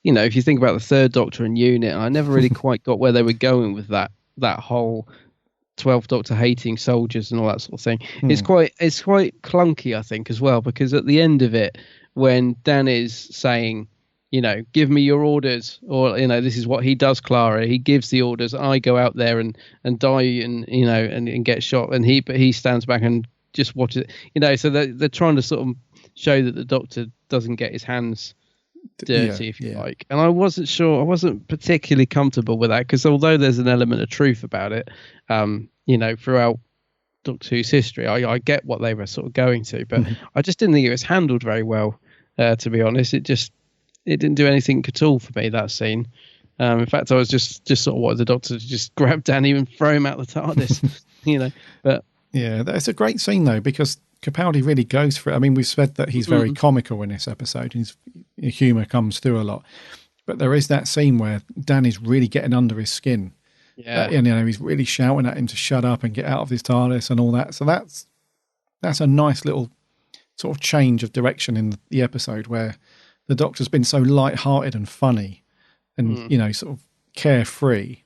if you think about the third Doctor and Unit, I never really quite got where they were going with that whole 12th Doctor hating soldiers and all that sort of thing. It's quite clunky, I think, as well, because at the end of it, when Dan is saying, give me your orders, or, this is what he does, Clara. He gives the orders. I go out there and die and, and get shot. But he stands back and just watches it, so they're trying to sort of show that the Doctor doesn't get his hands dirty, if you like. And I wasn't particularly comfortable with that, because although there's an element of truth about it, throughout Doctor Who's history, I get what they were sort of going to, but I just didn't think it was handled very well, to be honest. It didn't do anything at all for me, that scene. In fact, I was just sort of wanted the Doctor to just grab Danny and throw him out the TARDIS, But yeah, it's a great scene though, because Capaldi really goes for it. I mean, we've said that he's very comical in this episode. His humour comes through a lot, but there is that scene where Danny's really getting under his skin, Yeah. And, you know, he's really shouting at him to shut up and get out of his TARDIS and all that. So that's a nice little sort of change of direction in the episode, where the Doctor's been so light-hearted and funny and, you know, sort of carefree,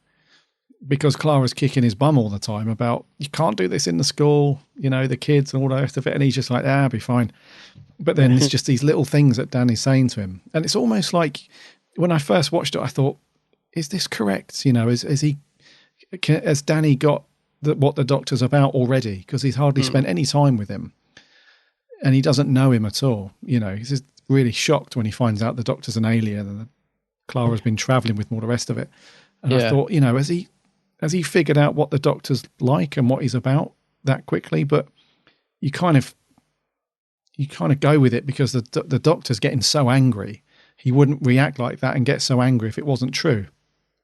because Clara's kicking his bum all the time about, you can't do this in the school, you know, the kids and all the rest of it. And he's just like, I'll be fine. But then it's just these little things that Danny's saying to him. And it's almost like, when I first watched it, I thought, is this correct? You know, has Danny got what the Doctor's about already? Because he's hardly spent any time with him. And he doesn't know him at all. You know, he's just really shocked when he finds out the Doctor's an alien and Clara's been travelling with him, all the rest of it. And I thought, you know, has he figured out what the Doctor's like and what he's about that quickly? But you kind of go with it, because the Doctor's getting so angry. He wouldn't react like that and get so angry if it wasn't true.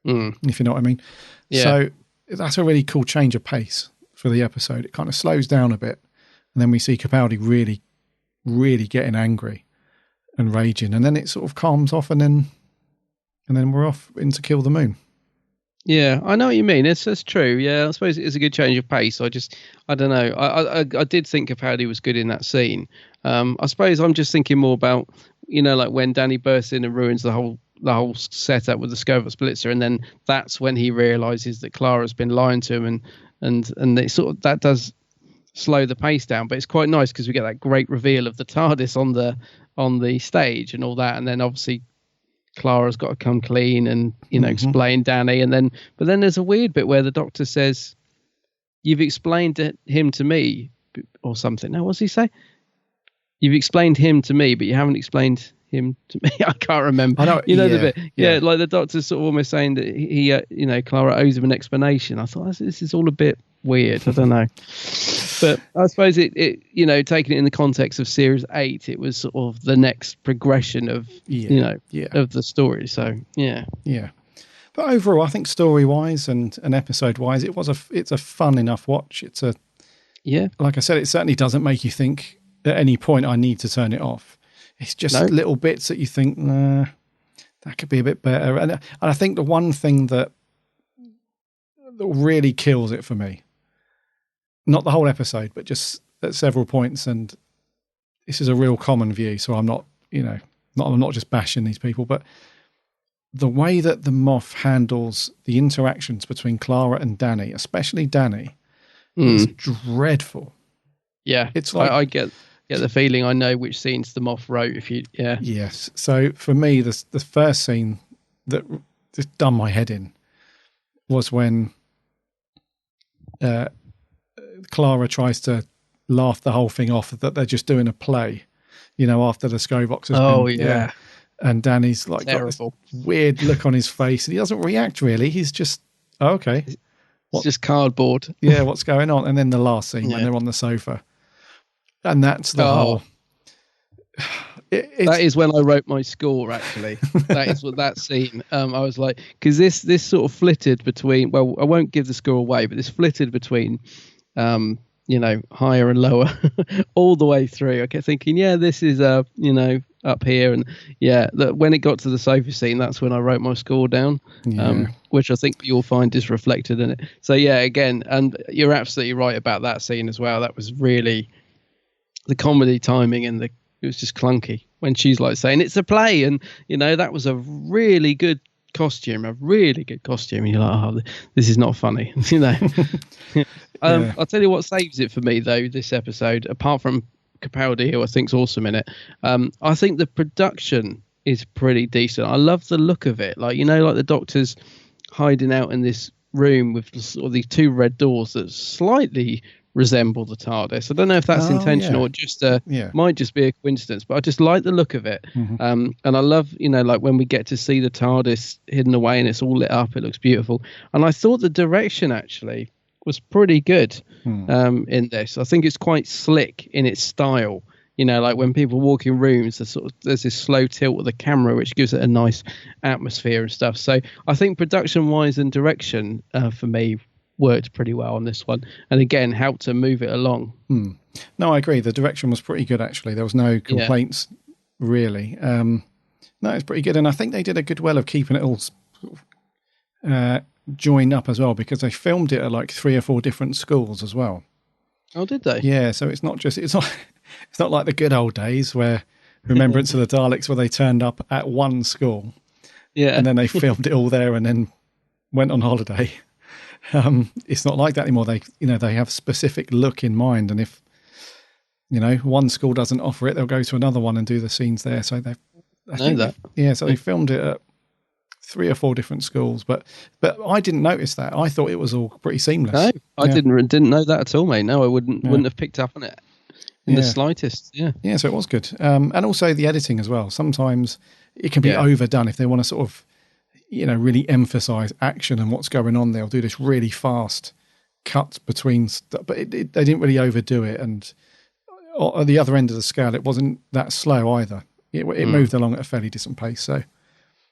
If you know what I mean. Yeah. So that's a really cool change of pace for the episode. It kind of slows down a bit, and then we see Capaldi really, really getting angry and raging, and then it sort of calms off, and then we're off into Kill the Moon. Yeah, I know what you mean. It's true. Yeah, I suppose it's a good change of pace. I don't know. I did think Capaldi was good in that scene. I suppose I'm just thinking more about, you know, like when Danny bursts in and ruins the whole setup with the Scoville Splitzer, and then that's when he realizes that Clara's been lying to him, and it sort of, that does slow the pace down. But it's quite nice because we get that great reveal of the TARDIS on the stage and all that, and then obviously Clara's got to come clean and, you know, explain Danny, but then there's a weird bit where the Doctor says, "You've explained him to me," or something. Now, what's he say? "You've explained him to me, but you haven't explained him to me." I can't remember. I know, you know the bit. Yeah, like the Doctor's sort of almost saying that he you know, Clara owes him an explanation. I thought, this is all a bit weird. I don't know. But I suppose it, you know, taking it in the context of Series 8, it was sort of the next progression of, you know, of the story. So, yeah. Yeah. But overall, I think story-wise and episode-wise, it's a fun enough watch. It's like I said, it certainly doesn't make you think at any point I need to turn it off. It's just little bits that you think, nah, that could be a bit better. And I think the one thing that really kills it for me, not the whole episode, but just at several points, and this is a real common view, so I'm not, you know, I'm not just bashing these people, but the way that the Moff handles the interactions between Clara and Danny, especially Danny, is dreadful. Yeah, it's like I get the feeling I know which scenes the Moff wrote. Yes. So for me, the first scene that just done my head in was when Clara tries to laugh the whole thing off that they're just doing a play, you know, after the Scovox has been. And Danny's like got this weird look on his face, and he doesn't react really. He's just, okay. It's just cardboard. Yeah, what's going on? And then the last scene when they're on the sofa. And that's the whole... That is when I wrote my score, actually. That is what that scene, I was like... Because this sort of flitted between... Well, I won't give the score away, but this flitted between... you know, higher and lower all the way through. I kept thinking, this is you know, up here, and when it got to the sofa scene, that's when I wrote my score down, which I think you'll find is reflected in it. So again, and you're absolutely right about that scene as well. That was really the comedy timing, and it was just clunky when she's like saying it's a play, and you know, that was a really good costume, and you're like, oh, this is not funny, you know. I'll tell you what saves it for me though, this episode, apart from Capaldi, who I think's awesome in it, I think the production is pretty decent. I love the look of it, like, you know, like the Doctor's hiding out in this room with sort of these two red doors that slightly resemble the TARDIS. I don't know if that's intentional or just might just be a coincidence, but I just like the look of it. And I love, you know, like when we get to see the TARDIS hidden away and it's all lit up, it looks beautiful. And I thought the direction actually was pretty good in this. I think it's quite slick in its style. You know, like when people walk in rooms, there's this slow tilt of the camera, which gives it a nice atmosphere and stuff. So I think production-wise and direction for me worked pretty well on this one, and again helped to move it along. No, I agree. The direction was pretty good, actually. There was no complaints really. No, it's pretty good, and I think they did a good well of keeping it all joined up as well, because they filmed it at like 3 or 4 different schools as well. Oh, did they? Yeah, so it's not like the good old days where Remembrance of the Daleks, where they turned up at one school, and then they filmed it all there and then went on holiday. It's not like that anymore. They have a specific look in mind, and if one school doesn't offer it, they'll go to another one and do the scenes there. So they they filmed it at 3 or 4 different schools, but I didn't notice that. I thought it was all pretty seamless. No, I didn't know that at all, mate. No, I wouldn't have picked up on it in the slightest. Yeah, so it was good, and also the editing as well. Sometimes it can be overdone if they want to sort of really emphasize action and what's going on. They'll do this really fast cut between stuff, but they didn't really overdo it. And at the other end of the scale, it wasn't that slow either. It moved along at a fairly decent pace. So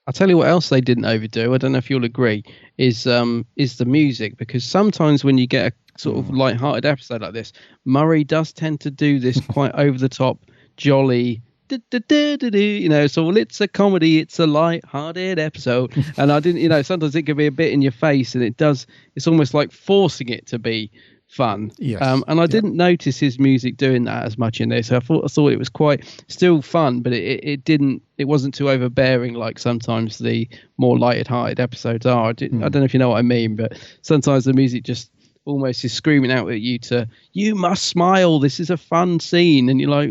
I'll tell you what else they didn't overdo. I don't know if you'll agree, is the music, because sometimes when you get a sort of light-hearted episode like this, Murray does tend to do this quite over-the-top, jolly, so it's a comedy, it's a light-hearted episode. And I didn't, sometimes it can be a bit in your face, and it's almost like forcing it to be fun. Yes. And I didn't notice his music doing that as much in this. I thought it was quite still fun, but it wasn't too overbearing like sometimes the more light-hearted episodes are. I don't know if you know what I mean, but sometimes the music just almost is screaming out at you you must smile, this is a fun scene, and you're like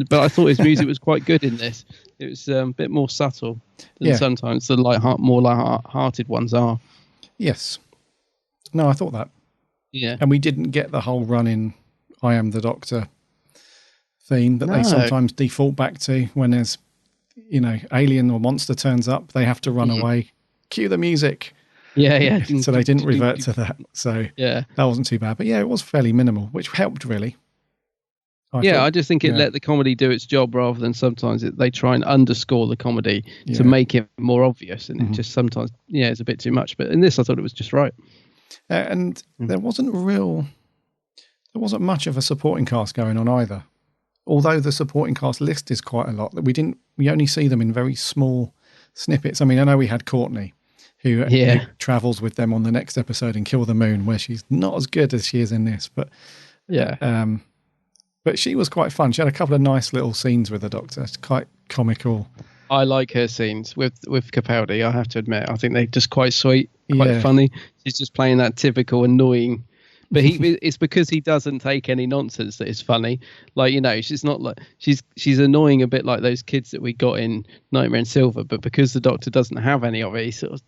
but I thought his music was quite good in this. It was a bit more subtle than sometimes the more light-hearted ones are. Yes. No, I thought that. Yeah. And we didn't get the whole run-in I Am the Doctor theme that they sometimes default back to when there's alien or monster turns up, they have to run away, cue the music. Yeah. So they didn't revert to that. So that wasn't too bad. But it was fairly minimal, which helped really. I just think it let the comedy do its job rather than sometimes they try and underscore the comedy to make it more obvious. And it just sometimes, it's a bit too much. But in this, I thought it was just right. And there wasn't much of a supporting cast going on either. Although the supporting cast list is quite a lot, we only see them in very small snippets. I mean, I know we had Courtney, who travels with them on the next episode in Kill the Moon, where she's not as good as she is in this, but but she was quite fun. She had a couple of nice little scenes with the Doctor. It's quite comical. I like her scenes with Capaldi, I have to admit. I think they're just quite sweet, quite funny. She's just playing that typical annoying, but it's because he doesn't take any nonsense that is funny. Like, she's not like she's annoying a bit like those kids that we got in Nightmare in Silver, but because the Doctor doesn't have any of it, he sort of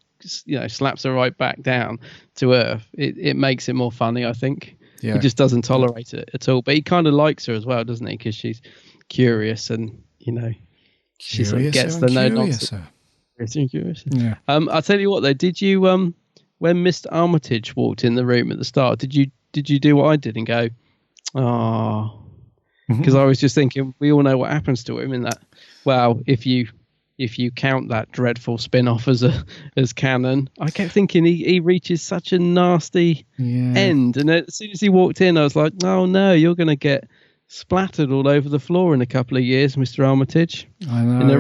slaps her right back down to earth. It makes it more funny, I think. He just doesn't tolerate it at all, but he kind of likes her as well, doesn't he? Because she's curious and she sort of gets the no nonsense. Curious. Yeah. I'll tell you what though. Did you when Mr. Armitage walked in the room at the start, did you do what I did and go, oh? Because I was just thinking, we all know what happens to him in that. Well, if you count that dreadful spin-off as canon, I kept thinking he reaches such a nasty end, and as soon as he walked in, I was like, oh no, you're going to get splattered all over the floor in a couple of years, Mr. Armitage. I know. In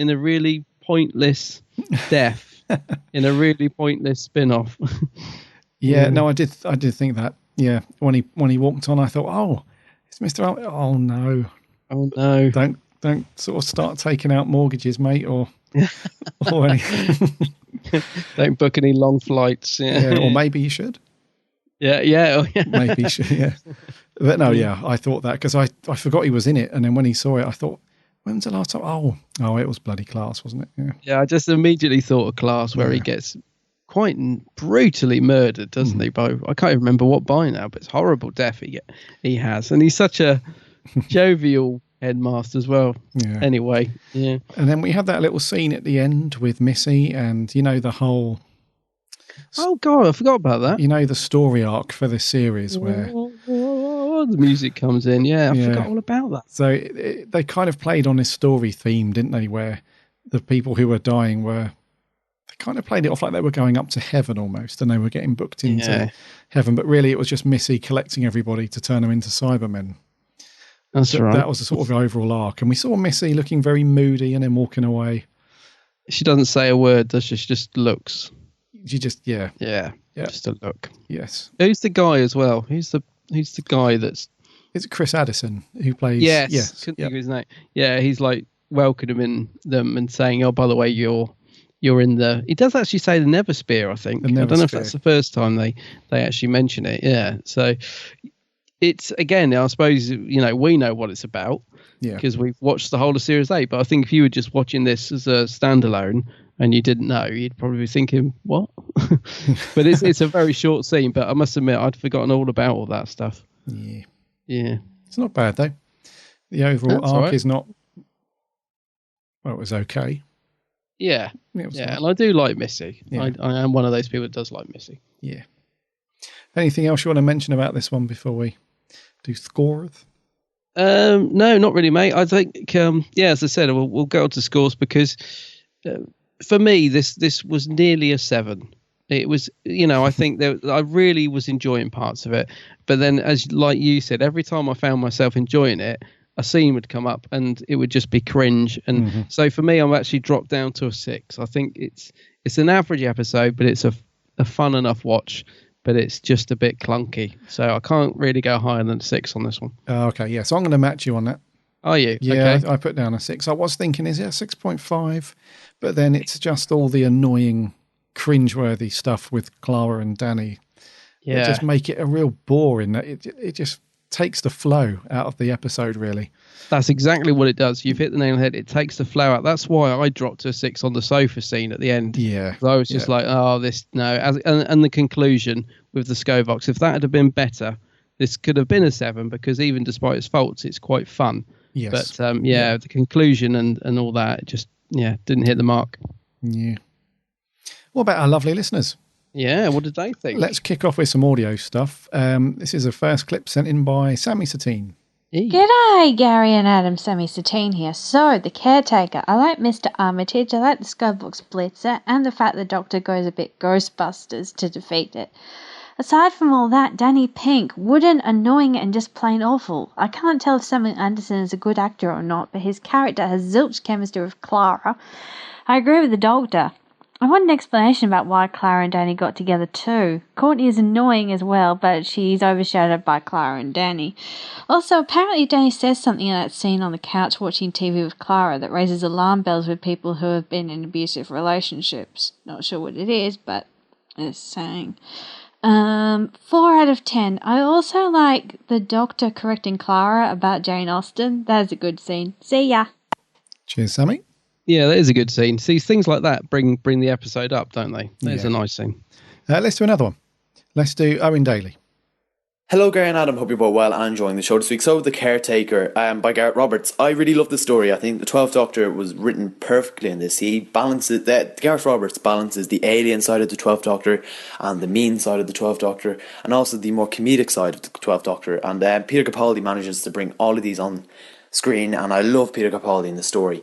a really pointless death. In a really pointless spin-off. No, I did think that. Yeah, when he walked on, I thought, oh, it's Mr. Oh no, don't sort of start taking out mortgages, mate, or anything. Don't book any long flights. Or maybe you should. Yeah. Maybe you should. Yeah, but no, I thought that because I forgot he was in it, and then when he saw it, I thought, when's the last time? Oh, it was bloody Class, wasn't it? Yeah, I just immediately thought of Class, where he gets quite brutally murdered, doesn't he? By I can't even remember what by now, but it's horrible death he has, and he's such a jovial headmaster as well. Yeah. Anyway, yeah. And then we had that little scene at the end with Missy, and the whole. Oh God, I forgot about that. The story arc for this series where. The music comes in. I forgot all about that. So they kind of played on this story theme, didn't they? Where the people who were dying they kind of played it off like they were going up to heaven almost, and they were getting booked into heaven. But really, it was just Missy collecting everybody to turn them into Cybermen. That's right. That was the sort of overall arc. And we saw Missy looking very moody and then walking away. She doesn't say a word, does she? She just looks. You just, yeah. Just a look. Yes. Who's the guy as well? Who's the guy that's... Is it Chris Addison who plays... Yes. Couldn't think of his name. Yeah, he's like welcoming them and saying, oh, by the way, you're in the... He does actually say the Never Spear, I think. I don't know if that's the first time they actually mention it. Yeah. So it's, again, I suppose, we know what it's about because we've watched the whole of Series 8. But I think if you were just watching this as a standalone and you didn't know, you'd probably be thinking, what? But it's a very short scene. But I must admit, I'd forgotten all about all that stuff. Yeah. Yeah. It's not bad, though. The overall arc is not... Well, it was okay. Yeah. Nice. And I do like Missy. Yeah. I am one of those people that does like Missy. Yeah. Anything else you want to mention about this one before we do scores? No, not really, mate. I think, as I said, we'll go on to scores because for me, this was nearly a 7. It was, I think that I really was enjoying parts of it. But then, like you said, every time I found myself enjoying it, a scene would come up and it would just be cringe. And so for me, I'm actually dropped down to a 6. I think it's an average episode, but it's a fun enough watch, but it's just a bit clunky. So I can't really go higher than a 6 on this one. Okay, yeah. So I'm going to match you on that. Are you? Yeah, okay. I put down a 6. I was thinking, is it a 6.5? But then it's just all the annoying, cringeworthy stuff with Clara and Danny. Yeah. It just make it a real bore in that it just takes the flow out of the episode, really. That's exactly what it does. You've hit the nail on the head. It takes the flow out. That's why I dropped to a 6 on the sofa scene at the end. Yeah. I was just like, oh, this, no. And the conclusion with the Scovox, if that had been better, this could have been a 7 because even despite its faults, it's quite fun. Yes. But the conclusion and all that, it just, didn't hit the mark. Yeah. What about our lovely listeners? Yeah, what did they think? Let's kick off with some audio stuff. This is a first clip sent in by Sammy Satine. G'day, Gary and Adam. Sammy Satine here. So, the caretaker. I like Mr. Armitage. I like the Skybox Blitzer, and the fact the Doctor goes a bit Ghostbusters to defeat it. Aside from all that, Danny Pink, wooden, annoying, and just plain awful. I can't tell if Samuel Anderson is a good actor or not, but his character has zilch chemistry with Clara. I agree with the Doctor. I want an explanation about why Clara and Danny got together too. Courtney is annoying as well, but she's overshadowed by Clara and Danny. Also, apparently Danny says something in that scene on the couch watching TV with Clara that raises alarm bells with people who have been in abusive relationships. Not sure what it is, but it's saying. 4 out of 10. I also like the Doctor correcting Clara about Jane Austen. That is a good scene. See ya. Cheers, Sammy. Yeah, that is a good scene. See, things like that bring the episode up, don't they? There's a nice scene. Let's do another one. Let's do Owen Daly. Hello, Gary and Adam. Hope you're both well and enjoying the show this week. So, The Caretaker by Garrett Roberts. I really love the story. I think the 12th Doctor was written perfectly in this. He balances Garrett Roberts balances the alien side of the 12th Doctor and the mean side of the 12th Doctor, and also the more comedic side of the 12th Doctor. And Peter Capaldi manages to bring all of these on screen, and I love Peter Capaldi in the story.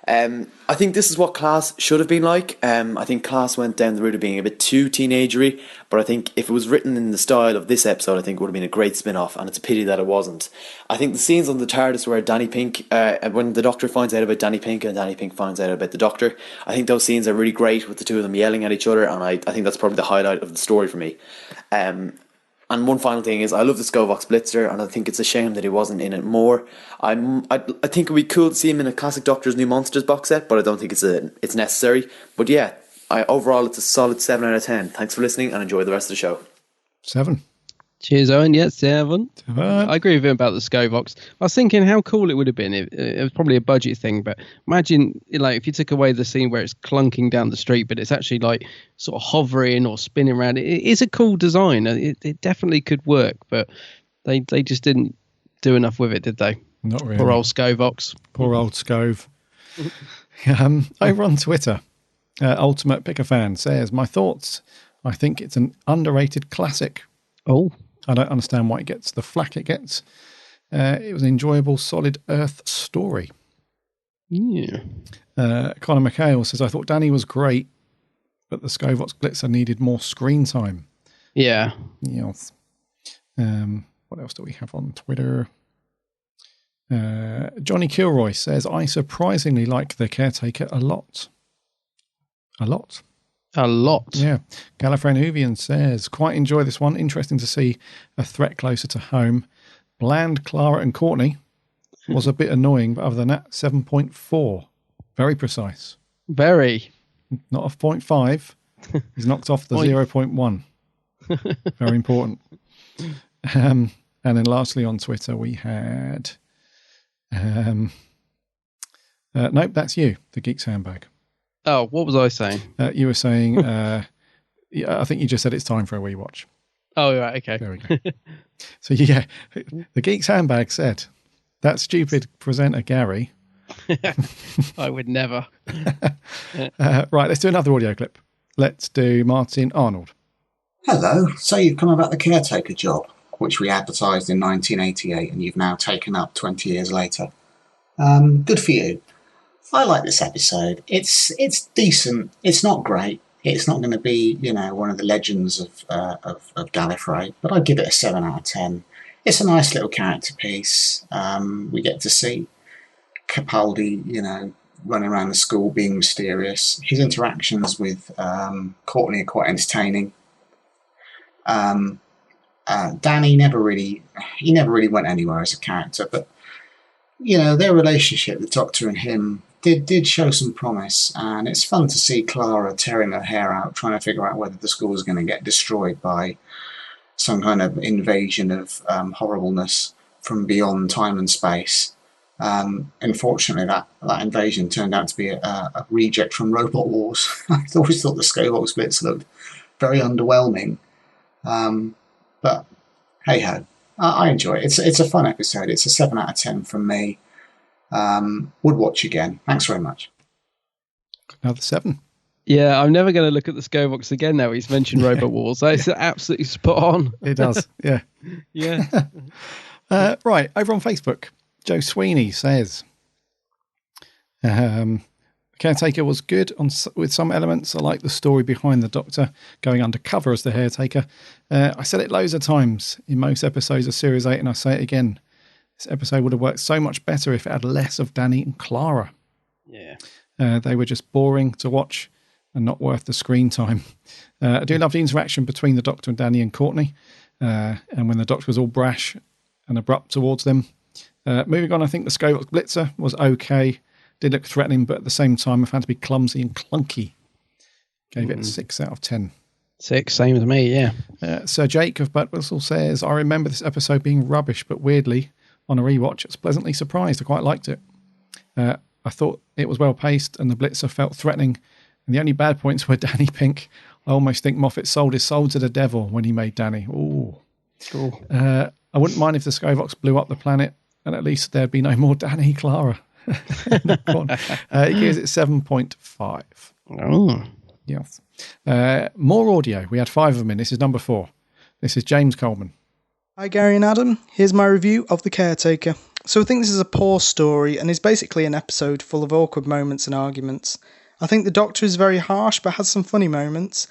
I think this is what Class should have been like. I think Class went down the route of being a bit too teenagery, but I think if it was written in the style of this episode, I think it would have been a great spin-off, and it's a pity that it wasn't. I think the scenes on the TARDIS where Danny Pink, when the Doctor finds out about Danny Pink and Danny Pink finds out about the Doctor, I think those scenes are really great with the two of them yelling at each other, and I think that's probably the highlight of the story for me. And one final thing is, I love the Scovox Blitzer, and I think it's a shame that he wasn't in it more. I think we could see him in a Classic Doctor's New Monsters box set, but I don't think it's necessary. But yeah, overall it's a solid 7 out of 10. Thanks for listening, and enjoy the rest of the show. 7. Cheers, Owen. Yes, 7. I agree with him about the Scovox. I was thinking how cool it would have been. It was probably a budget thing, but imagine if you took away the scene where it's clunking down the street, but it's actually like sort of hovering or spinning around. It is a cool design. It definitely could work, but they just didn't do enough with it, did they? Not really. Poor old Scovox. Poor old Scove. Over on Twitter, Ultimate Picker Fan says, my thoughts, I think it's an underrated classic. Oh. I don't understand why it gets the flack it gets. It was an enjoyable, solid Earth story. Yeah. Conor McHale says, I thought Danny was great, but the Scovox Blitzer needed more screen time. Yeah. Yes. What else do we have on Twitter? Johnny Kilroy says, I surprisingly like The Caretaker a lot. A lot? A lot. Yeah. Gallifreyan Huvian says, quite enjoy this one. Interesting to see a threat closer to home. Bland, Clara and Courtney was a bit annoying, but other than that, 7.4. Very precise. Very. Not a 0.5. He's knocked off the 0.1. Very important. And then lastly on Twitter we had... nope, that's you, the Geek's Handbag. Oh, what was I saying? You were saying... I think you just said it's time for a wee watch. Oh, right, okay. There we go. So, yeah, the Geek's Handbag said, that stupid presenter Gary... I would never. Right, let's do another audio clip. Let's do Martin Arnold. Hello, so you've come about the caretaker job, which we advertised in 1988 and you've now taken up 20 years later. Good for you. I like this episode. It's decent. It's not great. It's not going to be, one of the legends of Gallifrey, but I'd give it a 7 out of 10. It's a nice little character piece. We get to see Capaldi, running around the school being mysterious. His interactions with Courtney are quite entertaining. Danny never really went anywhere as a character, but their relationship, the Doctor and him, did show some promise, and it's fun to see Clara tearing her hair out, trying to figure out whether the school is going to get destroyed by some kind of invasion of horribleness from beyond time and space. Unfortunately, that invasion turned out to be a reject from Robot Wars. I always thought the Skybox bits looked very underwhelming, but hey ho, I enjoy it. It's a fun episode. It's a 7 out of 10 from me. Would watch again. Thanks very much. Another 7. Yeah, I'm never going to look at the Skybox again now he's mentioned Robot Wars. It's absolutely spot on. It does, yeah. Yeah. Right, over on Facebook, Joe Sweeney says, Caretaker was good with some elements. I like the story behind the Doctor going undercover as the Caretaker. I said it loads of times in most episodes of Series 8, and I say it again. This episode would have worked so much better if it had less of Danny and Clara. Yeah. They were just boring to watch and not worth the screen time. I do love the interaction between the Doctor and Danny and Courtney, and when the Doctor was all brash and abrupt towards them. Moving on, I think the Skybox Blitzer was okay. Did look threatening, but at the same time, I found it to be clumsy and clunky. Gave it a 6 out of 10. 6, same as me, yeah. Sir Jake of Butt Whistle says, I remember this episode being rubbish, but weirdly, on a rewatch, I was pleasantly surprised. I quite liked it. I thought it was well paced, and the Blitzer felt threatening. And the only bad points were Danny Pink. I almost think Moffat sold his soul to the devil when he made Danny. Ooh. Cool. I wouldn't mind if the Skybox blew up the planet, and at least there'd be no more Danny Clara. It gives it 7.5. Oh. Yes. More audio. We had 5 of them in. This is number 4. This is James Coleman. Hi Gary and Adam, here's my review of The Caretaker. So I think this is a poor story and is basically an episode full of awkward moments and arguments. I think the Doctor is very harsh but has some funny moments.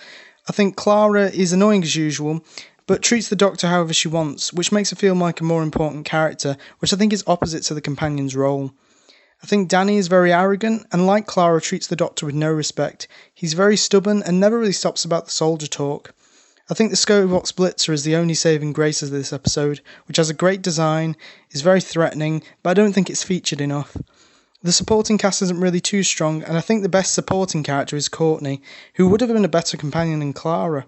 I think Clara is annoying as usual, but treats the Doctor however she wants, which makes her feel like a more important character, which I think is opposite to the companion's role. I think Danny is very arrogant, and like Clara, treats the Doctor with no respect. He's very stubborn and never really stops about the soldier talk. I think the Skybox Blitzer is the only saving grace of this episode, which has a great design, is very threatening, but I don't think it's featured enough. The supporting cast isn't really too strong, and I think the best supporting character is Courtney, who would have been a better companion than Clara.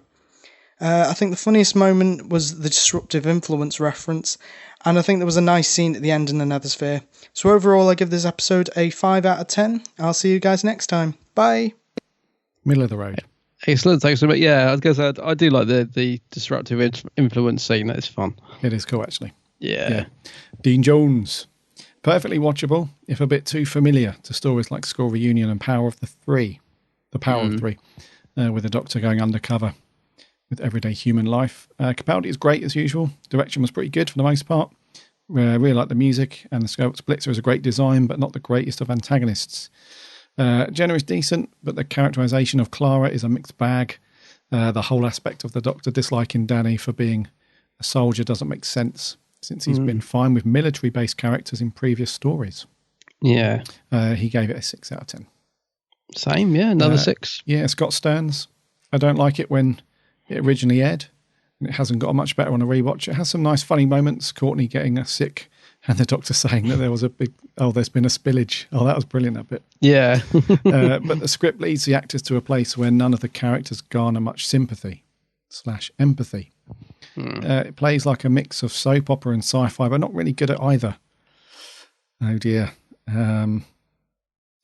I think the funniest moment was the disruptive influence reference, and I think there was a nice scene at the end in the Nethersphere. So overall, I give this episode a 5 out of 10. I'll see you guys next time. Bye! Middle of the road. Excellent, excellent. Yeah, I was going to say, I do like the disruptive influence scene. That's fun. It is cool, actually. Yeah. Dean Jones. Perfectly watchable, if a bit too familiar to stories like School Reunion and Power of the Three. The Power of Three, with the Doctor going undercover with everyday human life. Capaldi is great as usual. Direction was pretty good for the most part. Really like the music, and the Skybox Blitzer is a great design, but not the greatest of antagonists. Jenna is decent, but the characterization of Clara is a mixed bag. The whole aspect of the Doctor disliking Danny for being a soldier doesn't make sense, since he's been fine with military-based characters in previous stories. Yeah. He gave it a 6 out of 10. Same, yeah, another 6. Yeah, Scott Stearns I don't like it when it originally aired. It hasn't got much better on a rewatch. It has some nice funny moments. Courtney getting sick and the doctor saying that there was there's been a spillage. Oh, that was brilliant, that bit. Yeah. But the script leads the actors to a place where none of the characters garner much sympathy / empathy. It plays like a mix of soap opera and sci-fi, but not really good at either. Oh dear.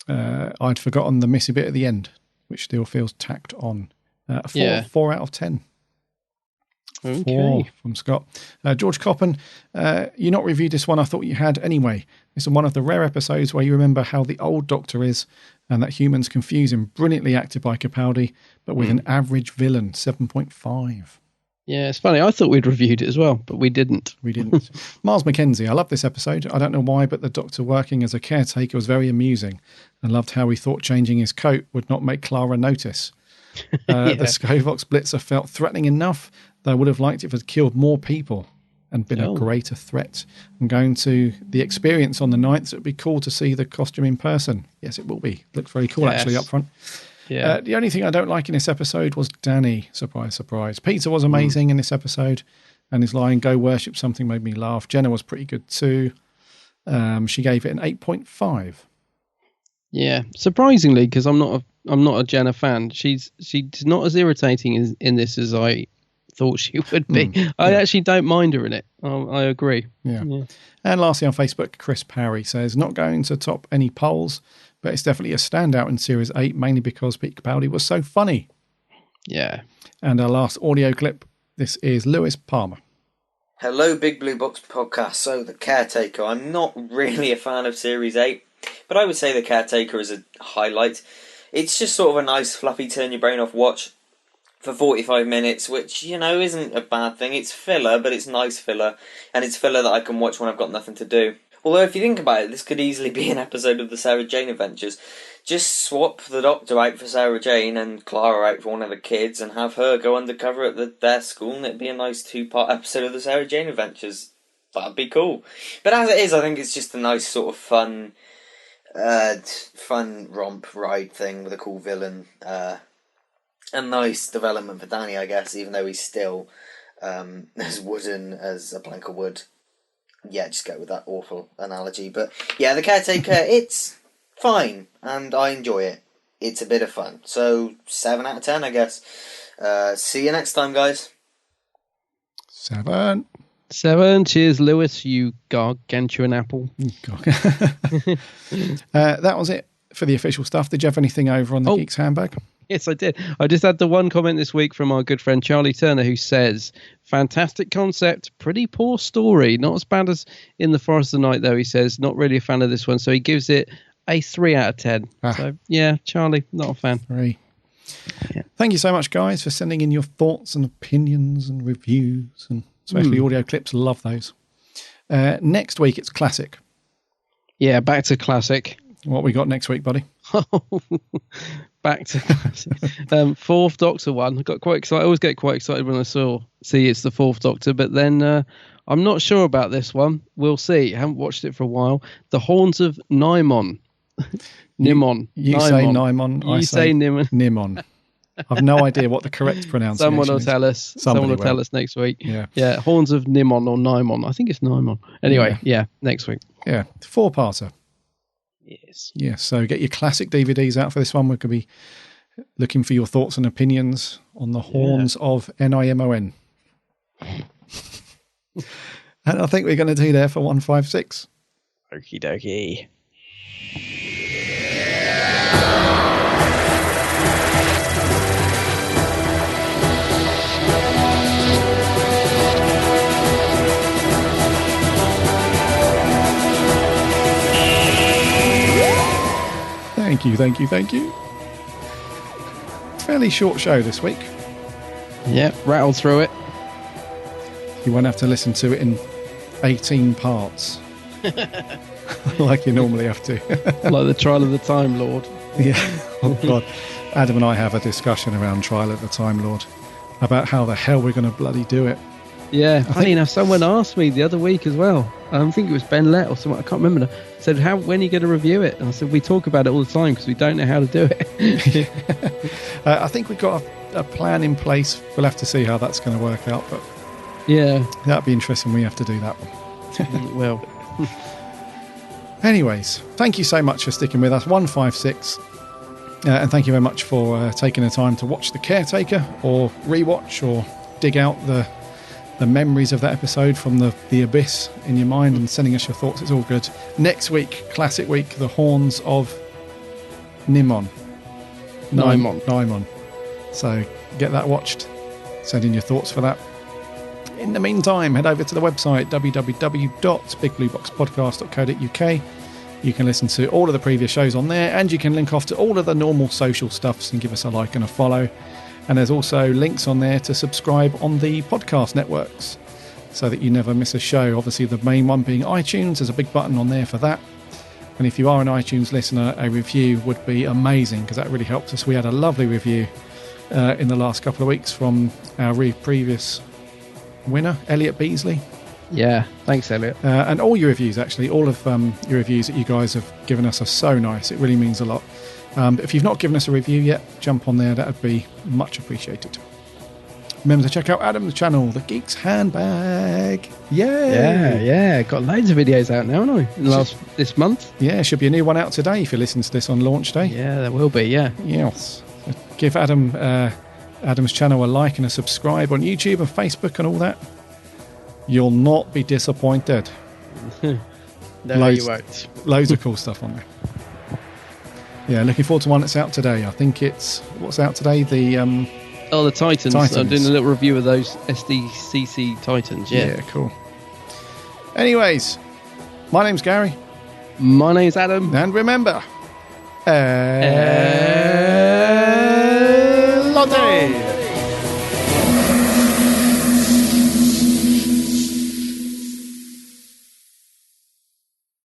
I'd forgotten the messy bit at the end, which still feels tacked on. 4 out of 10. Okay. 4 from Scott. George Coppen, you not reviewed this one. I thought you had anyway. It's one of the rare episodes where you remember how the old Doctor is and that humans confuse him. Brilliantly acted by Capaldi, but with an average villain, 7.5. Yeah, it's funny. I thought we'd reviewed it as well, but we didn't. We didn't. Miles McKenzie, I love this episode. I don't know why, but the Doctor working as a caretaker was very amusing and loved how he thought changing his coat would not make Clara notice. The Scovox Blitzer felt threatening enough that I would have liked it if it had killed more people and been a greater threat. I'm going to the experience on the 9th, so it'd be cool to see the costume in person. Yes, it will be. Looks very cool, actually, up front. Yeah. The only thing I don't like in this episode was Danny. Surprise, surprise. Peter was amazing in this episode, and his line, "Go worship something," made me laugh. Jenna was pretty good too. She gave it an 8.5. Yeah, surprisingly, because I'm not a Jenna fan. She's not as irritating in this as I thought she would be. I actually don't mind her in it. I agree. Yeah. And lastly on Facebook, Chris Parry says, not going to top any polls, but it's definitely a standout in Series 8, mainly because Pete Capaldi was so funny. Yeah. And our last audio clip, this is Lewis Palmer. Hello, Big Blue Box podcast. So, The Caretaker. I'm not really a fan of Series 8, but I would say The Caretaker is a highlight. It's just sort of a nice, fluffy, turn your brain off watch for 45 minutes, which, isn't a bad thing. It's filler, but it's nice filler, and it's filler that I can watch when I've got nothing to do. Although, if you think about it, this could easily be an episode of the Sarah Jane Adventures. Just swap the Doctor out for Sarah Jane and Clara out for one of the kids and have her go undercover at their school, and it'd be a nice 2-part episode of the Sarah Jane Adventures. That'd be cool. But as it is, I think it's just a nice sort of fun romp ride thing with a cool villain. A nice development for Danny, I guess, even though he's still as wooden as a plank of wood. Yeah, just go with that awful analogy. But yeah, The Caretaker, it's fine, and I enjoy it. It's a bit of fun. So, 7 out of 10, I guess. See you next time, guys. 7. Cheers, Lewis, you gargantuan apple. That was it for the official stuff. Did you have anything over on the Geeks Handbag? Yes, I did. I just had the one comment this week from our good friend Charlie Turner, who says, fantastic concept, pretty poor story. Not as bad as In the Forest of the Night, though, he says. Not really a fan of this one. So he gives it a 3 out of 10. So, yeah, Charlie, not a fan. 3. Yeah. Thank you so much, guys, for sending in your thoughts and opinions and reviews, and especially audio clips. Love those. Next week, it's classic. Yeah, back to classic. What we got next week, buddy? Back to classic. Fourth Doctor one. I got quite excited. I always get quite excited when I see it's the Fourth Doctor, but then I'm not sure about this one. We'll see. I haven't watched it for a while. The Horns of Nimon. Nimon. You say Nimon. I say Nimon. Nimon. I've no idea what the correct pronunciation is. Someone will tell us. Someone will tell us next week. Yeah. Horns of Nimon or Nimon. I think it's Nimon. Anyway, yeah next week. Yeah. 4-parter. Yes. Yeah, so get your classic DVDs out for this one. We're going to be looking for your thoughts and opinions on the Horns of Nimon. And I think we're going to do there for 156. Okie dokie. Thank you. Fairly short show this week. Yeah, rattled through it. You won't have to listen to it in 18 parts. Like you normally have to. Like the Trial of the Time Lord. Yeah. Oh, God. Adam and I have a discussion around Trial of the Time Lord about how the hell we're going to bloody do it. Yeah, funny enough, someone asked me the other week as well. I think it was Ben Lett or someone, I can't remember now. Said, when are you going to review it? And I said, we talk about it all the time because we don't know how to do it. I think we've got a plan in place. We'll have to see how that's going to work out, but yeah, that'd be interesting. We have to do that one. Well, anyways, thank you so much for sticking with us. 156. And thank you very much for taking the time to watch The Caretaker, or rewatch, or dig out the memories of that episode from the abyss in your mind and sending us your thoughts. It's all good. Next week, classic week, The Horns of Nimon. So get that watched. Send in your thoughts for that. In the meantime, head over to the website www.bigblueboxpodcast.co.uk. You can listen to all of the previous shows on there, and you can link off to all of the normal social stuffs and give us a like and a follow. And there's also links on there to subscribe on the podcast networks so that you never miss a show. Obviously, the main one being iTunes. There's a big button on there for that. And if you are an iTunes listener, a review would be amazing, because that really helps us. We had a lovely review in the last couple of weeks from our previous winner, Elliot Beasley. Yeah, thanks, Elliot. And all your reviews, actually, all of your reviews that you guys have given us are so nice. It really means a lot. But if you've not given us a review yet, jump on there. That would be much appreciated. Remember to check out Adam's channel, The Geek's Handbag. Yay! Yeah. Got loads of videos out now, haven't I? This month. Yeah, should be a new one out today if you listen to this on launch day. Yeah, there will be, yeah. Yes. Give Adam's channel a like and a subscribe on YouTube and Facebook and all that. You'll not be disappointed. No, you won't. Loads of cool stuff on there. Yeah, looking forward to one that's out today. I think it's... What's out today? The Titans. I'm doing a little review of those SDCC Titans, Yeah, cool. Anyways, my name's Gary. My name's Adam. And remember... Lotte!